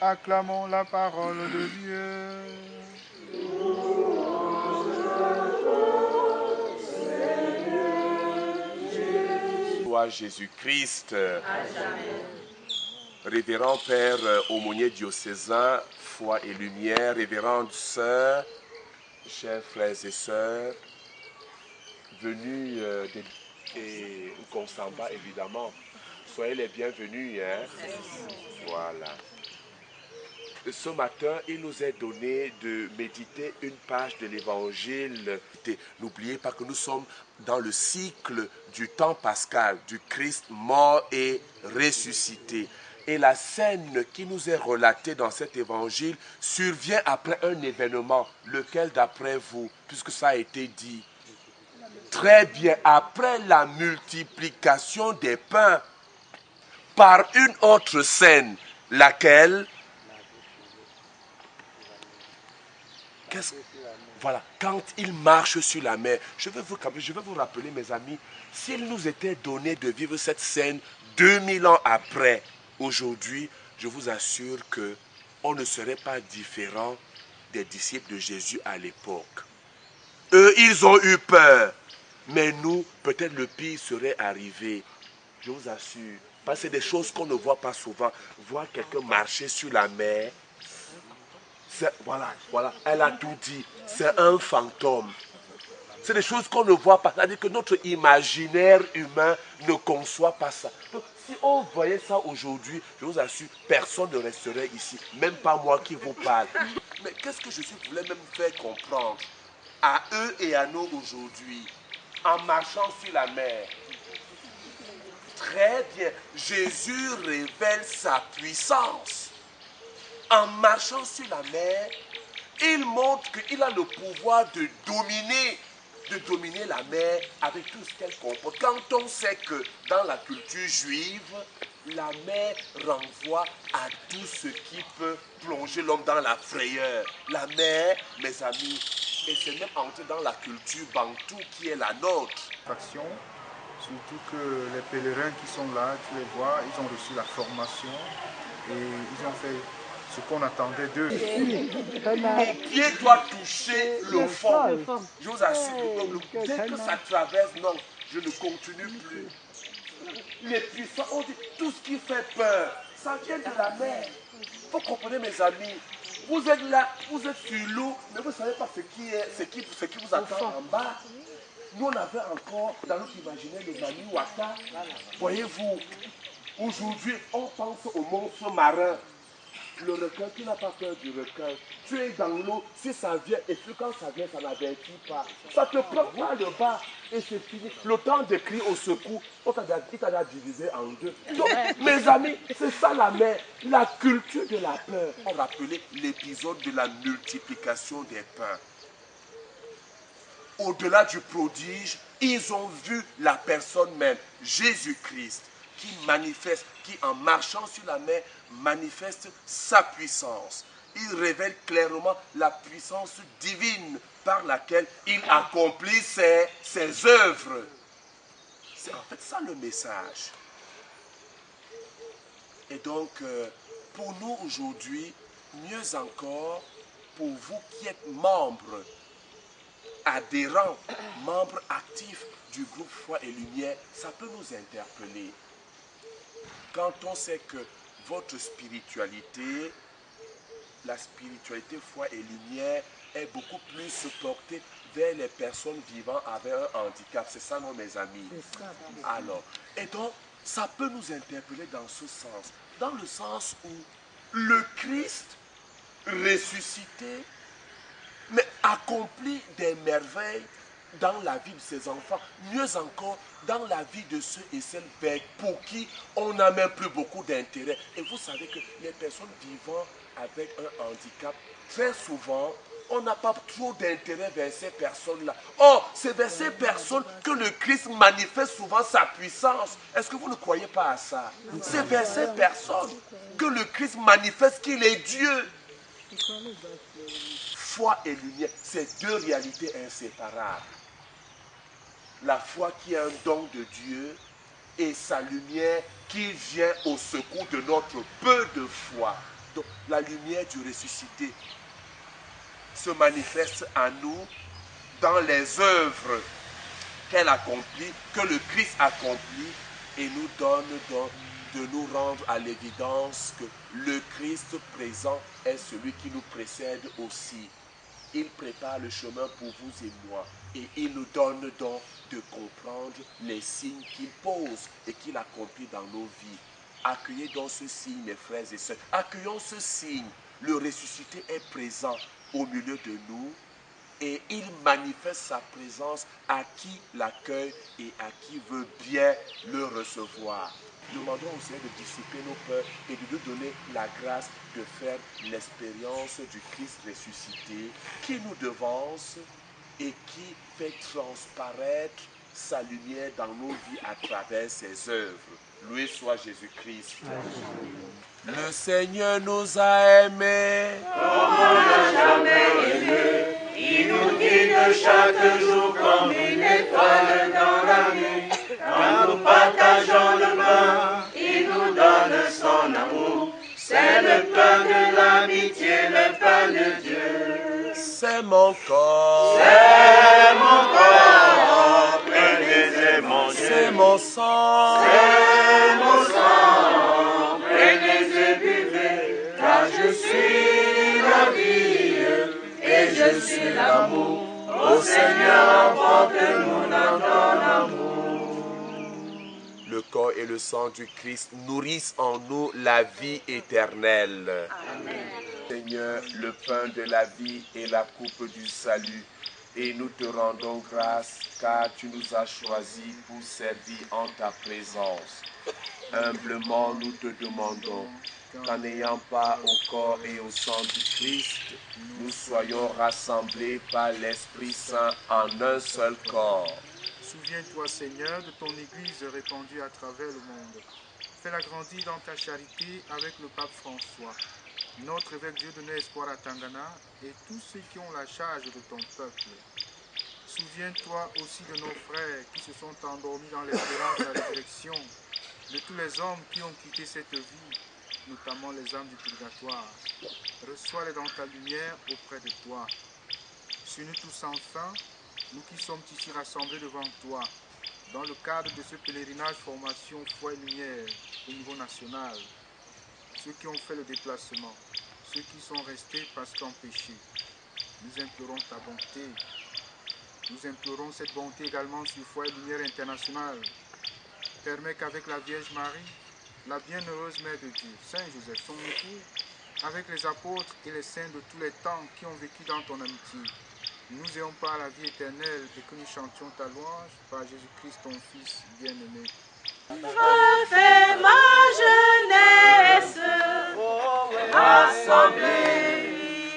Acclamons la parole de Dieu. Toi, Jésus-Christ. Révérend Père aumônier diocésain, Foi et Lumière, révérende sœurs, chers frères et sœurs, venus et Consamba évidemment, soyez les bienvenus. Voilà. Ce matin, il nous est donné de méditer une page de l'Évangile. N'oubliez pas que nous sommes dans le cycle du temps pascal, du Christ mort et ressuscité. Et la scène qui nous est relatée dans cet évangile survient après un événement, lequel d'après vous, puisque ça a été dit, très bien, après la multiplication des pains, par une autre scène, laquelle, voilà, quand il marche sur la mer, je vais vous rappeler mes amis, s'il nous était donné de vivre cette scène 2000 ans après, aujourd'hui, je vous assure qu'on ne serait pas différent des disciples de Jésus à l'époque. Eux, ils ont eu peur. Mais nous, peut-être le pire serait arrivé. Je vous assure. Parce que c'est des choses qu'on ne voit pas souvent. Voir quelqu'un marcher sur la mer. Voilà, elle a tout dit. C'est un fantôme. C'est des choses qu'on ne voit pas. C'est-à-dire que notre imaginaire humain ne conçoit pas ça. Donc, si on voyait ça aujourd'hui, je vous assure, personne ne resterait ici. Même pas moi qui vous parle. Mais qu'est-ce que Jésus voulait même faire comprendre à eux et à nous aujourd'hui, en marchant sur la mer? Très bien. Jésus révèle sa puissance. En marchant sur la mer, il montre qu'il a le pouvoir de dominer la mer avec tout ce qu'elle comporte. Quand on sait que dans la culture juive, la mer renvoie à tout ce qui peut plonger l'homme dans la frayeur. La mer, mes amis, et c'est même entré dans la culture bantou qui est la nôtre. Surtout que les pèlerins qui sont là, tu les vois, ils ont reçu la formation et ils ont fait ce qu'on attendait d'eux. Mon pied doit toucher le fond. Je vous assure, dès que ça traverse, non, je ne continue plus. Les puissants ont dit tout ce qui fait peur, ça vient de la mer. Vous comprenez, mes amis, vous êtes là, vous êtes sur l'eau, mais vous ne savez pas ce qui vous attend en bas. Nous, on avait encore dans notre imaginaire le Mani Wata. Voyez-vous, aujourd'hui, on pense aux monstres marins. Le requin, tu n'as pas peur du requin. Tu es dans l'eau, si ça vient, et puis quand ça vient, ça n'avertit pas. Ça te prend pas le bas, et c'est fini. Le temps de crier au secours, il t'a divisé en deux. Donc, mes amis, c'est ça la mer, la culture de la peur. On rappelait l'épisode de la multiplication des pains. Au-delà du prodige, ils ont vu la personne même, Jésus-Christ, qui manifeste, qui en marchant sur la mer, manifeste sa puissance. Il révèle clairement la puissance divine par laquelle il accomplit ses œuvres. C'est en fait ça le message. Et donc, pour nous aujourd'hui, mieux encore, pour vous qui êtes membres, adhérents, membres actifs du groupe Foi et Lumière, ça peut nous interpeller. Quand on sait que votre spiritualité, la spiritualité Foi et Lumière, est beaucoup plus portée vers les personnes vivant avec un handicap. C'est ça, non, mes amis? Alors, et donc, ça peut nous interpeller dans ce sens. Dans le sens où le Christ ressuscité, mais accomplit des merveilles dans la vie de ses enfants, mieux encore dans la vie de ceux et celles pour qui on n'a même plus beaucoup d'intérêt. Et vous savez que les personnes vivant avec un handicap, très souvent, on n'a pas trop d'intérêt vers ces personnes-là. Or, c'est vers ces personnes que le Christ manifeste souvent sa puissance. Est-ce que vous ne croyez pas à ça? C'est vers ces personnes que le Christ manifeste qu'il est Dieu. Foi et lumière, c'est deux réalités inséparables. La foi qui est un don de Dieu et sa lumière qui vient au secours de notre peu de foi. Donc la lumière du ressuscité se manifeste à nous dans les œuvres qu'elle accomplit, que le Christ accomplit, et nous donne de nous rendre à l'évidence que le Christ présent est celui qui nous précède aussi. Il prépare le chemin pour vous et moi, et il nous donne donc de comprendre les signes qu'il pose et qu'il accomplit dans nos vies. Accueillez donc ce signe, mes frères et sœurs. Accueillons ce signe. Le ressuscité est présent au milieu de nous et il manifeste sa présence à qui l'accueille et à qui veut bien le recevoir. Demandons au Seigneur de dissiper nos peurs et de nous donner la grâce de faire l'expérience du Christ ressuscité qui nous devance et qui fait transparaître sa lumière dans nos vies à travers ses œuvres. Loué soit Jésus-Christ. Le Seigneur nous a aimés. Comme on n'a jamais aimé. Il nous guide chaque jour comme une étoile dans la nuit. Quand nous partageons le pain, il nous donne son amour. C'est le pain de l'amitié, le pain de Dieu. C'est mon corps. C'est mon corps. Prenez et mangez. C'est mon sang. C'est mon sang. Prenez et buvez. Car je suis la vie et je suis l'amour. Ô Seigneur, apporte-nous dans ton amour. Le corps et le sang du Christ nourrissent en nous la vie éternelle. Amen. Seigneur, le pain de la vie et la coupe du salut. Et nous te rendons grâce car tu nous as choisis pour servir en ta présence. Humblement, nous te demandons qu'en n'ayant pas au corps et au sang du Christ, nous soyons rassemblés par l'Esprit Saint en un seul corps. Souviens-toi, Seigneur, de ton Église répandue à travers le monde. Fais-la grandir dans ta charité avec le pape François, notre évêque Dieu donné espoir à Tangana et tous ceux qui ont la charge de ton peuple. Souviens-toi aussi de nos frères qui se sont endormis dans l'espérance de la résurrection, de tous les hommes qui ont quitté cette vie, notamment les âmes du purgatoire. Reçois-les dans ta lumière auprès de toi. Sur nous tous enfin, nous qui sommes ici rassemblés devant toi, dans le cadre de ce pèlerinage formation foi et lumière au niveau national, ceux qui ont fait le déplacement, ceux qui sont restés parce qu'en péché, nous implorons ta bonté. Nous implorons cette bonté également sur foi et lumière internationale. Permets qu'avec la Vierge Marie, la bienheureuse Mère de Dieu, Saint Joseph, son époux, avec les apôtres et les saints de tous les temps qui ont vécu dans ton amitié, nous ayons part à la vie éternelle et que nous chantions ta louange par Jésus-Christ, ton Fils bien-aimé. Refais ma jeunesse, rassemblée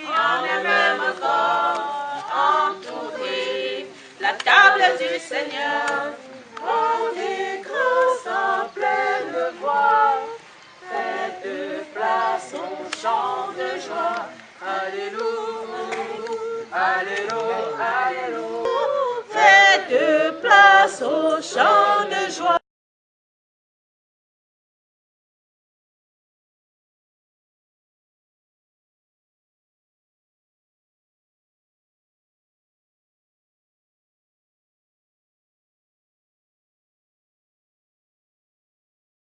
en un même corps, entourée, la table du Seigneur, rendez grâce en pleine voix, faites place au chant de joie. Alléluia, Alléluia, Alléluia. Faites place au chant de joie.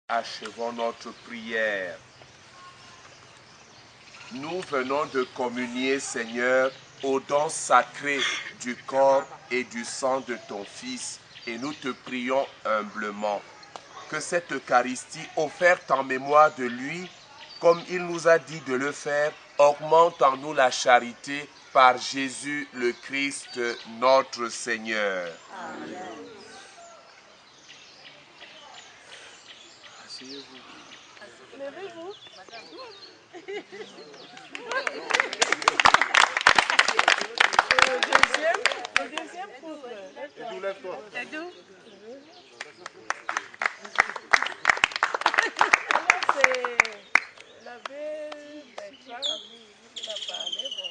Achevons notre prière. Nous venons de communier, Seigneur, au don sacré du corps et du sang de ton Fils, et nous te prions humblement que cette Eucharistie offerte en mémoire de lui, comme il nous a dit de le faire, augmente en nous la charité par Jésus le Christ, notre Seigneur. Amen. Asseyez-vous. Levez-vous. Le deuxième couple. Edou, lève-toi. Edou. Alors c'est l'abbé Bertrand qui a parlé. Bon,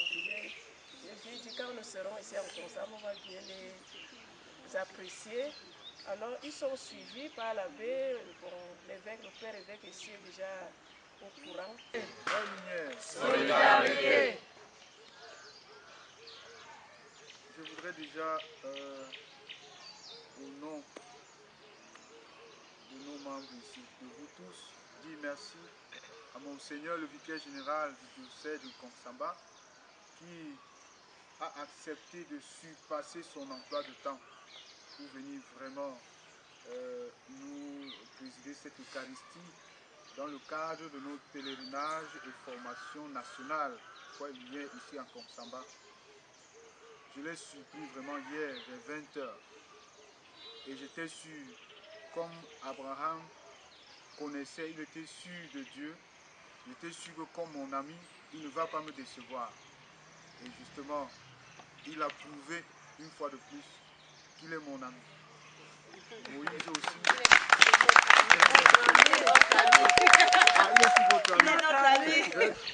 j'ai dit quand nous serons ici ensemble, on va bien les apprécier. Alors ils sont suivis par l'abbé, bon, l'évêque, le père évêque ici est déjà au courant. Solidarité. Je voudrais déjà, au nom de nos membres ici, de vous tous, dire merci à Monseigneur le vicaire général du diocèse de Konsamba qui a accepté de surpasser son emploi de temps pour venir vraiment nous présider cette Eucharistie dans le cadre de notre pèlerinage et formation nationale foi et lumière ici en Konsamba. Je l'ai surpris vraiment hier vers 20h et j'étais sûr, comme Abraham connaissait, il était sûr de Dieu, j'étais sûr que comme mon ami, il ne va pas me décevoir. Et justement, il a prouvé une fois de plus qu'il est mon ami. Moïse aussi.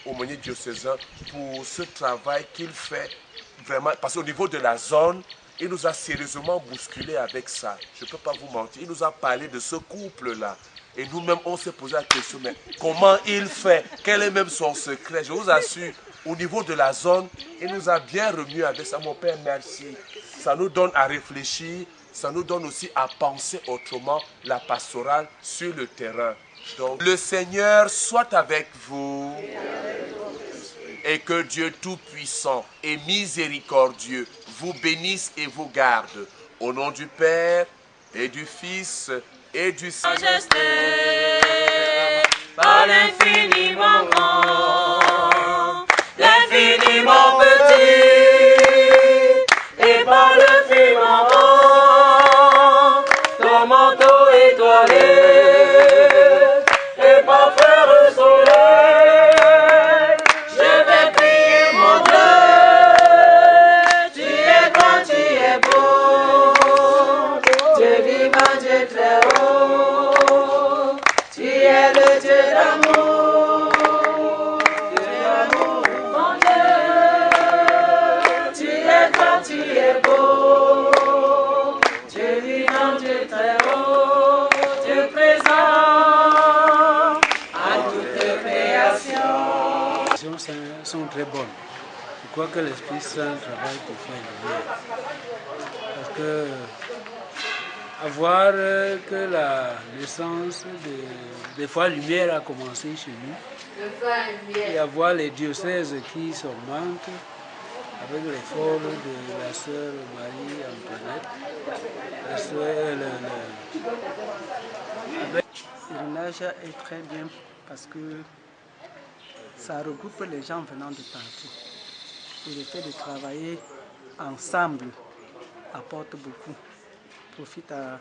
Aumônier diocésain, pour ce travail qu'il fait, vraiment, parce qu'au niveau de la zone, il nous a sérieusement bousculé avec ça. Je ne peux pas vous mentir. Il nous a parlé de ce couple-là. Et nous-mêmes, on s'est posé la question, mais comment il fait? Quel est même son secret? Je vous assure, au niveau de la zone, il nous a bien remué avec ça. Mon Père, merci. Ça nous donne à réfléchir, ça nous donne aussi à penser autrement la pastorale sur le terrain. Donc, le Seigneur soit avec vous et que Dieu Tout-Puissant et Miséricordieux vous bénisse et vous garde. Au nom du Père et du Fils et du Saint-Esprit, par l'infiniment grand, l'infiniment petit, et par l'infiniment grand, ton manteau étoilé, et par frère soleil, je vais prier mon Dieu, tu es grand, tu es beau, Dieu vivant, Dieu très haut, tu es le Dieu d'amour, mon Dieu, tu es grand, tu es beau, Dieu vivant, Dieu très haut, Dieu présent à toute création. Les actions sont très bonnes. Je crois que l'Esprit Saint travaille pour faire le bien. Parce que avoir que la naissance des fois lumière a commencé chez nous, et avoir les diocèses qui s'augmentent avec l'effort de la sœur Marie-Antoinette, la sœur... Le ménage est très bien parce que ça regroupe les gens venant de partout. Et le fait de travailler ensemble apporte beaucoup, profite à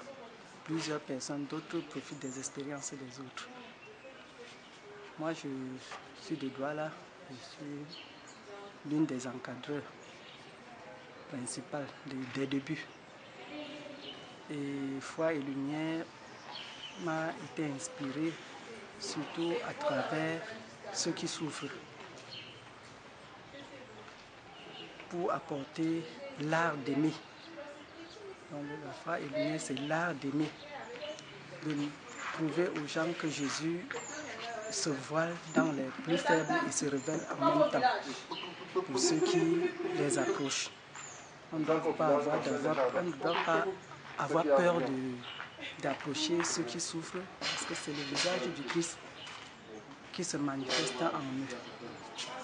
plusieurs personnes, d'autres profitent des expériences des autres. Moi, je suis de Douala, je suis l'une des encadreurs principales des débuts. Et Foi et Lumière m'a été inspiré surtout à travers ceux qui souffrent, pour apporter l'art d'aimer. Donc la Foi et Lumière, c'est l'art d'aimer, de prouver aux gens que Jésus se voile dans les plus faibles et se révèle en même temps pour ceux qui les approchent. On ne doit pas avoir peur d'approcher ceux qui souffrent, parce que c'est le visage du Christ qui se manifeste en eux.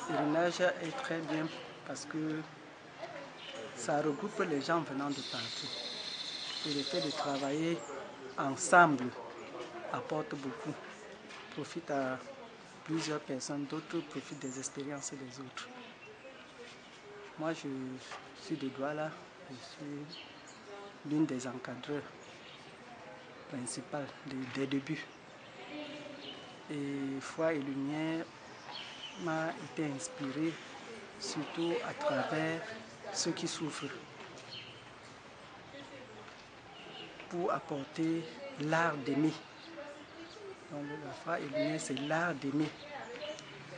Le ménage est très bien parce que ça regroupe les gens venant de partout. Et le fait de travailler ensemble apporte beaucoup, profite à plusieurs personnes, d'autres profitent des expériences des autres. Moi, je suis de Douala, je suis l'une des encadreurs principales des débuts. Et Foi et Lumière m'a été inspiré surtout à travers ceux qui souffrent, pour apporter l'art d'aimer. Donc la Foi et Lumière, c'est l'art d'aimer,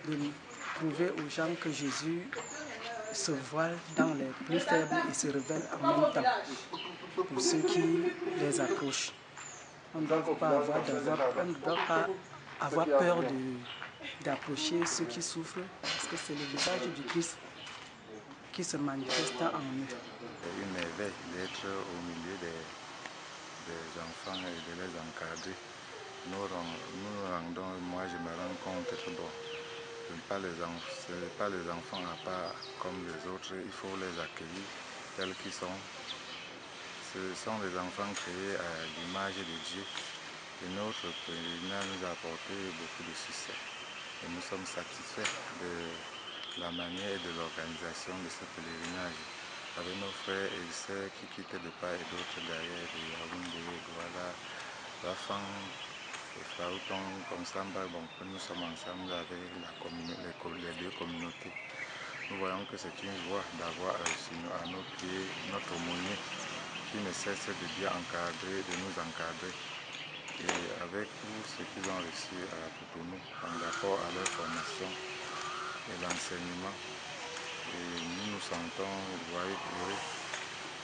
de prouver aux gens que Jésus se voile dans les plus faibles et se révèle en même temps pour ceux qui les approchent. On ne doit pas avoir peur d'approcher ceux qui souffrent, parce que c'est le visage du Christ qui se manifeste en eux. C'est une merveille d'être au milieu des enfants et de les encadrer. Nous rendons, moi je me rends compte que bon, ce n'est pas les enfants à part comme les autres, il faut les accueillir tels qu'ils sont. Ce sont des enfants créés à l'image de Dieu. Et notre pèlerinage nous a apporté beaucoup de succès. Et nous sommes satisfaits de la manière et de l'organisation de ce pèlerinage. Avec nos frères et sœurs qui quittent de part et d'autre derrière, de Yaoundé, Douala, Bafang, et Faouton, Konsamba, bon, nous sommes ensemble avec les deux communautés. Nous voyons que c'est une joie d'avoir à nos pieds notre aumônier qui ne cesse de bien encadrer, de nous encadrer. Et avec tout ce qu'ils ont reçu à Cotonou en rapport à leur formation et l'enseignement, nous nous sentons heureux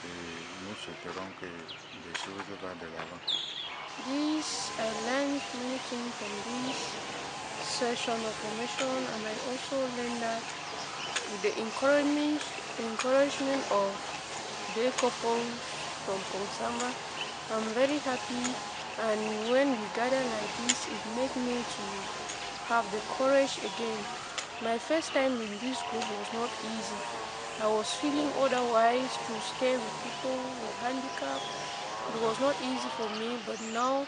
et nous souhaiterons que les choses vont de l'avant. I learned many things from this session of formation, and I also learned that with the encouragement of the couples from Konsamba, I'm very happy. And when we gather like this, it makes me to have the courage again. My first time in this group was not easy. I was feeling otherwise to stay with people with handicap. It was not easy for me, but now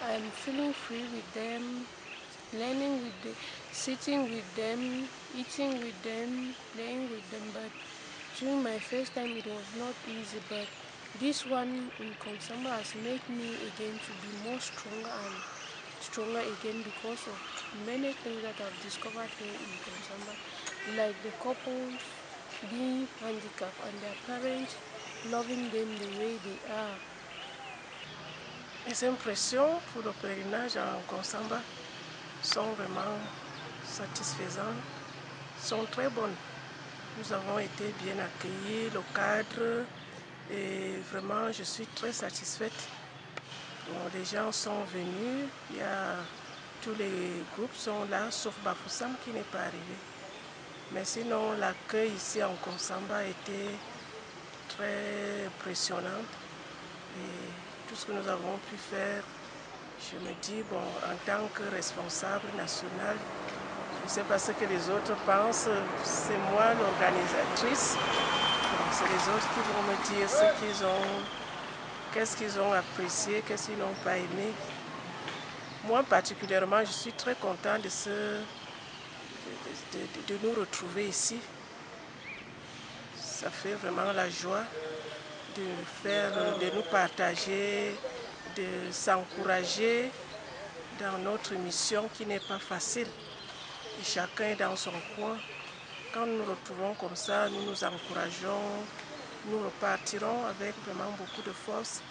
I'm feeling free with them, learning with them, sitting with them, eating with them, playing with them. But during my first time, it was not easy. But this one in Konsamba has made me again to be more stronger and stronger again because of many things that I've discovered here in Konsamba, like the couples being handicapped and their parents loving them the way they are. Les impressions pour le pèlerinage en Konsamba sont vraiment satisfaisantes, sont très bonnes. Nous avons été bien accueillis, le cadre, et vraiment je suis très satisfaite. Bon, les gens sont venus, tous les groupes sont là, sauf Bafoussam qui n'est pas arrivé. Mais sinon, l'accueil ici en Konsamba était très impressionnant. Et tout ce que nous avons pu faire, je me dis, bon, en tant que responsable national, je ne sais pas ce que les autres pensent, c'est moi l'organisatrice. Bon, c'est les autres qui vont me dire qu'est-ce qu'ils ont apprécié, qu'est-ce qu'ils n'ont pas aimé. Moi particulièrement, je suis très content de nous retrouver ici. Ça fait vraiment la joie de nous partager, de s'encourager dans notre mission qui n'est pas facile. Et chacun est dans son coin. Quand nous nous retrouvons comme ça, nous nous encourageons, nous repartirons avec vraiment beaucoup de force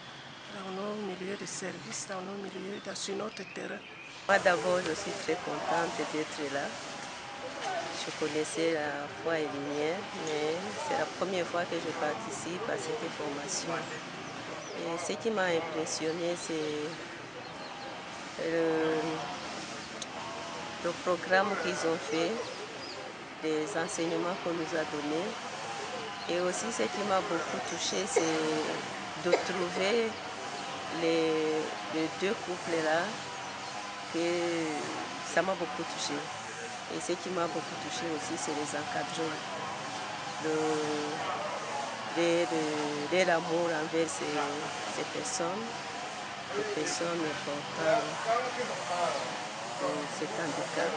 dans nos milieux de service, dans nos milieux, sur notre terrain. Moi d'abord, je suis très contente d'être là. Je connaissais la foi et lumière, mais c'est la première fois que je participe à cette formation. Et ce qui m'a impressionné, c'est le programme qu'ils ont fait, les enseignements qu'on nous a donnés. Et aussi ce qui m'a beaucoup touché, c'est de trouver les deux couples là, que ça m'a beaucoup touché. Et ce qui m'a beaucoup touché aussi, c'est les encadreurs, de l'amour envers ces personnes, les personnes portant cet handicap,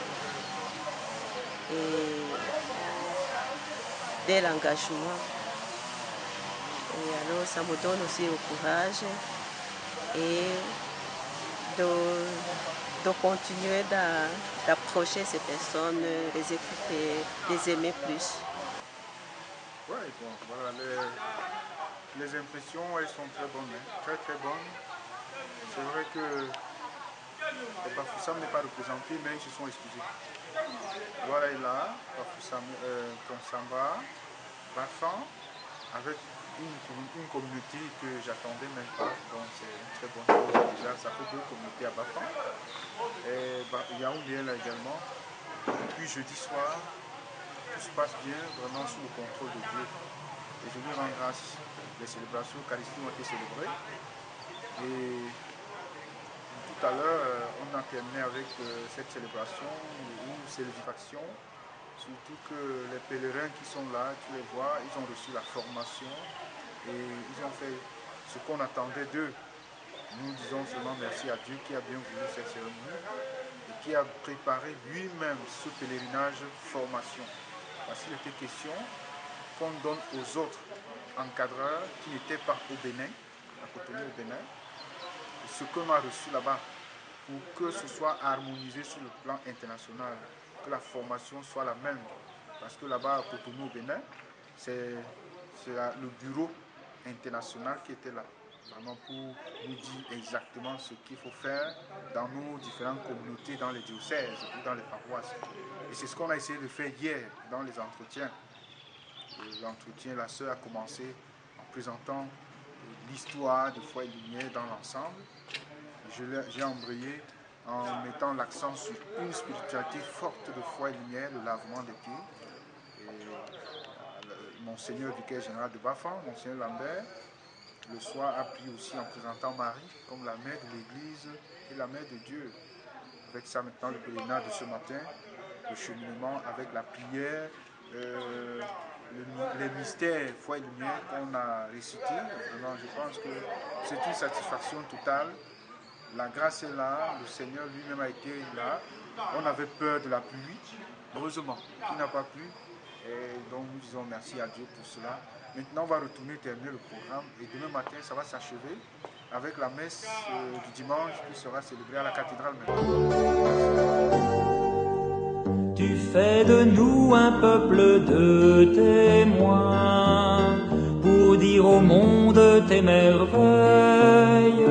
et de l'engagement. Et alors ça me donne aussi le courage et de continuer d'approcher ces personnes, les écouter, les aimer plus. Ouais, bon, voilà, les impressions, elles sont très bonnes, hein, très très bonnes. C'est vrai que Bafoussam n'est pas représenté, mais ils se sont excusés. Voilà, est là, Bafoussam, Konsamba, Bafan, avec une communauté que j'attendais même pas, donc c'est une très bonne chose déjà, ça fait 2 communautés à Bafan. Et Yaoundé là également. Et puis jeudi soir, tout se passe bien, vraiment sous le contrôle de Dieu. Et je lui rends grâce. Les célébrations eucharistiques ont été célébrées. Et tout à l'heure, on a terminé avec cette célébration ou célébration. Surtout que les pèlerins qui sont là, tu les vois, ils ont reçu la formation et ils ont fait ce qu'on attendait d'eux. Nous disons seulement merci à Dieu qui a bien voulu cette cérémonie et qui a préparé lui-même ce pèlerinage formation. Parce qu'il était question qu'on donne aux autres encadreurs qui n'étaient pas au Bénin, à Cotonou au Bénin, ce qu'on a reçu là-bas, pour que ce soit harmonisé sur le plan international, que la formation soit la même. Parce que là-bas, à Cotonou au Bénin, c'est le bureau international qui était là, vraiment pour nous dire exactement ce qu'il faut faire dans nos différentes communautés, dans les diocèses ou dans les paroisses. Et c'est ce qu'on a essayé de faire hier dans les entretiens. L'entretien, la sœur a commencé en présentant l'histoire de Foi et Lumière dans l'ensemble. j'ai embrayé en mettant l'accent sur une spiritualité forte de foi et lumière, le lavement des pieds. Et Monseigneur Vicaire général de Bafan, Monseigneur Lambert, le soir a prié aussi en présentant Marie comme la mère de l'Église et la mère de Dieu. Avec ça maintenant le pèlerinage de ce matin, le cheminement avec la prière, les mystères foi et lumière qu'on a récités. Vraiment, je pense que c'est une satisfaction totale. La grâce est là, le Seigneur lui-même a été là. On avait peur de la pluie, heureusement, il n'a pas plu. Et donc nous disons merci à Dieu pour cela. Maintenant, on va retourner terminer le programme et demain matin, ça va s'achever avec la messe du dimanche qui sera célébrée à la cathédrale. Tu fais de nous un peuple de témoins pour dire au monde tes merveilles.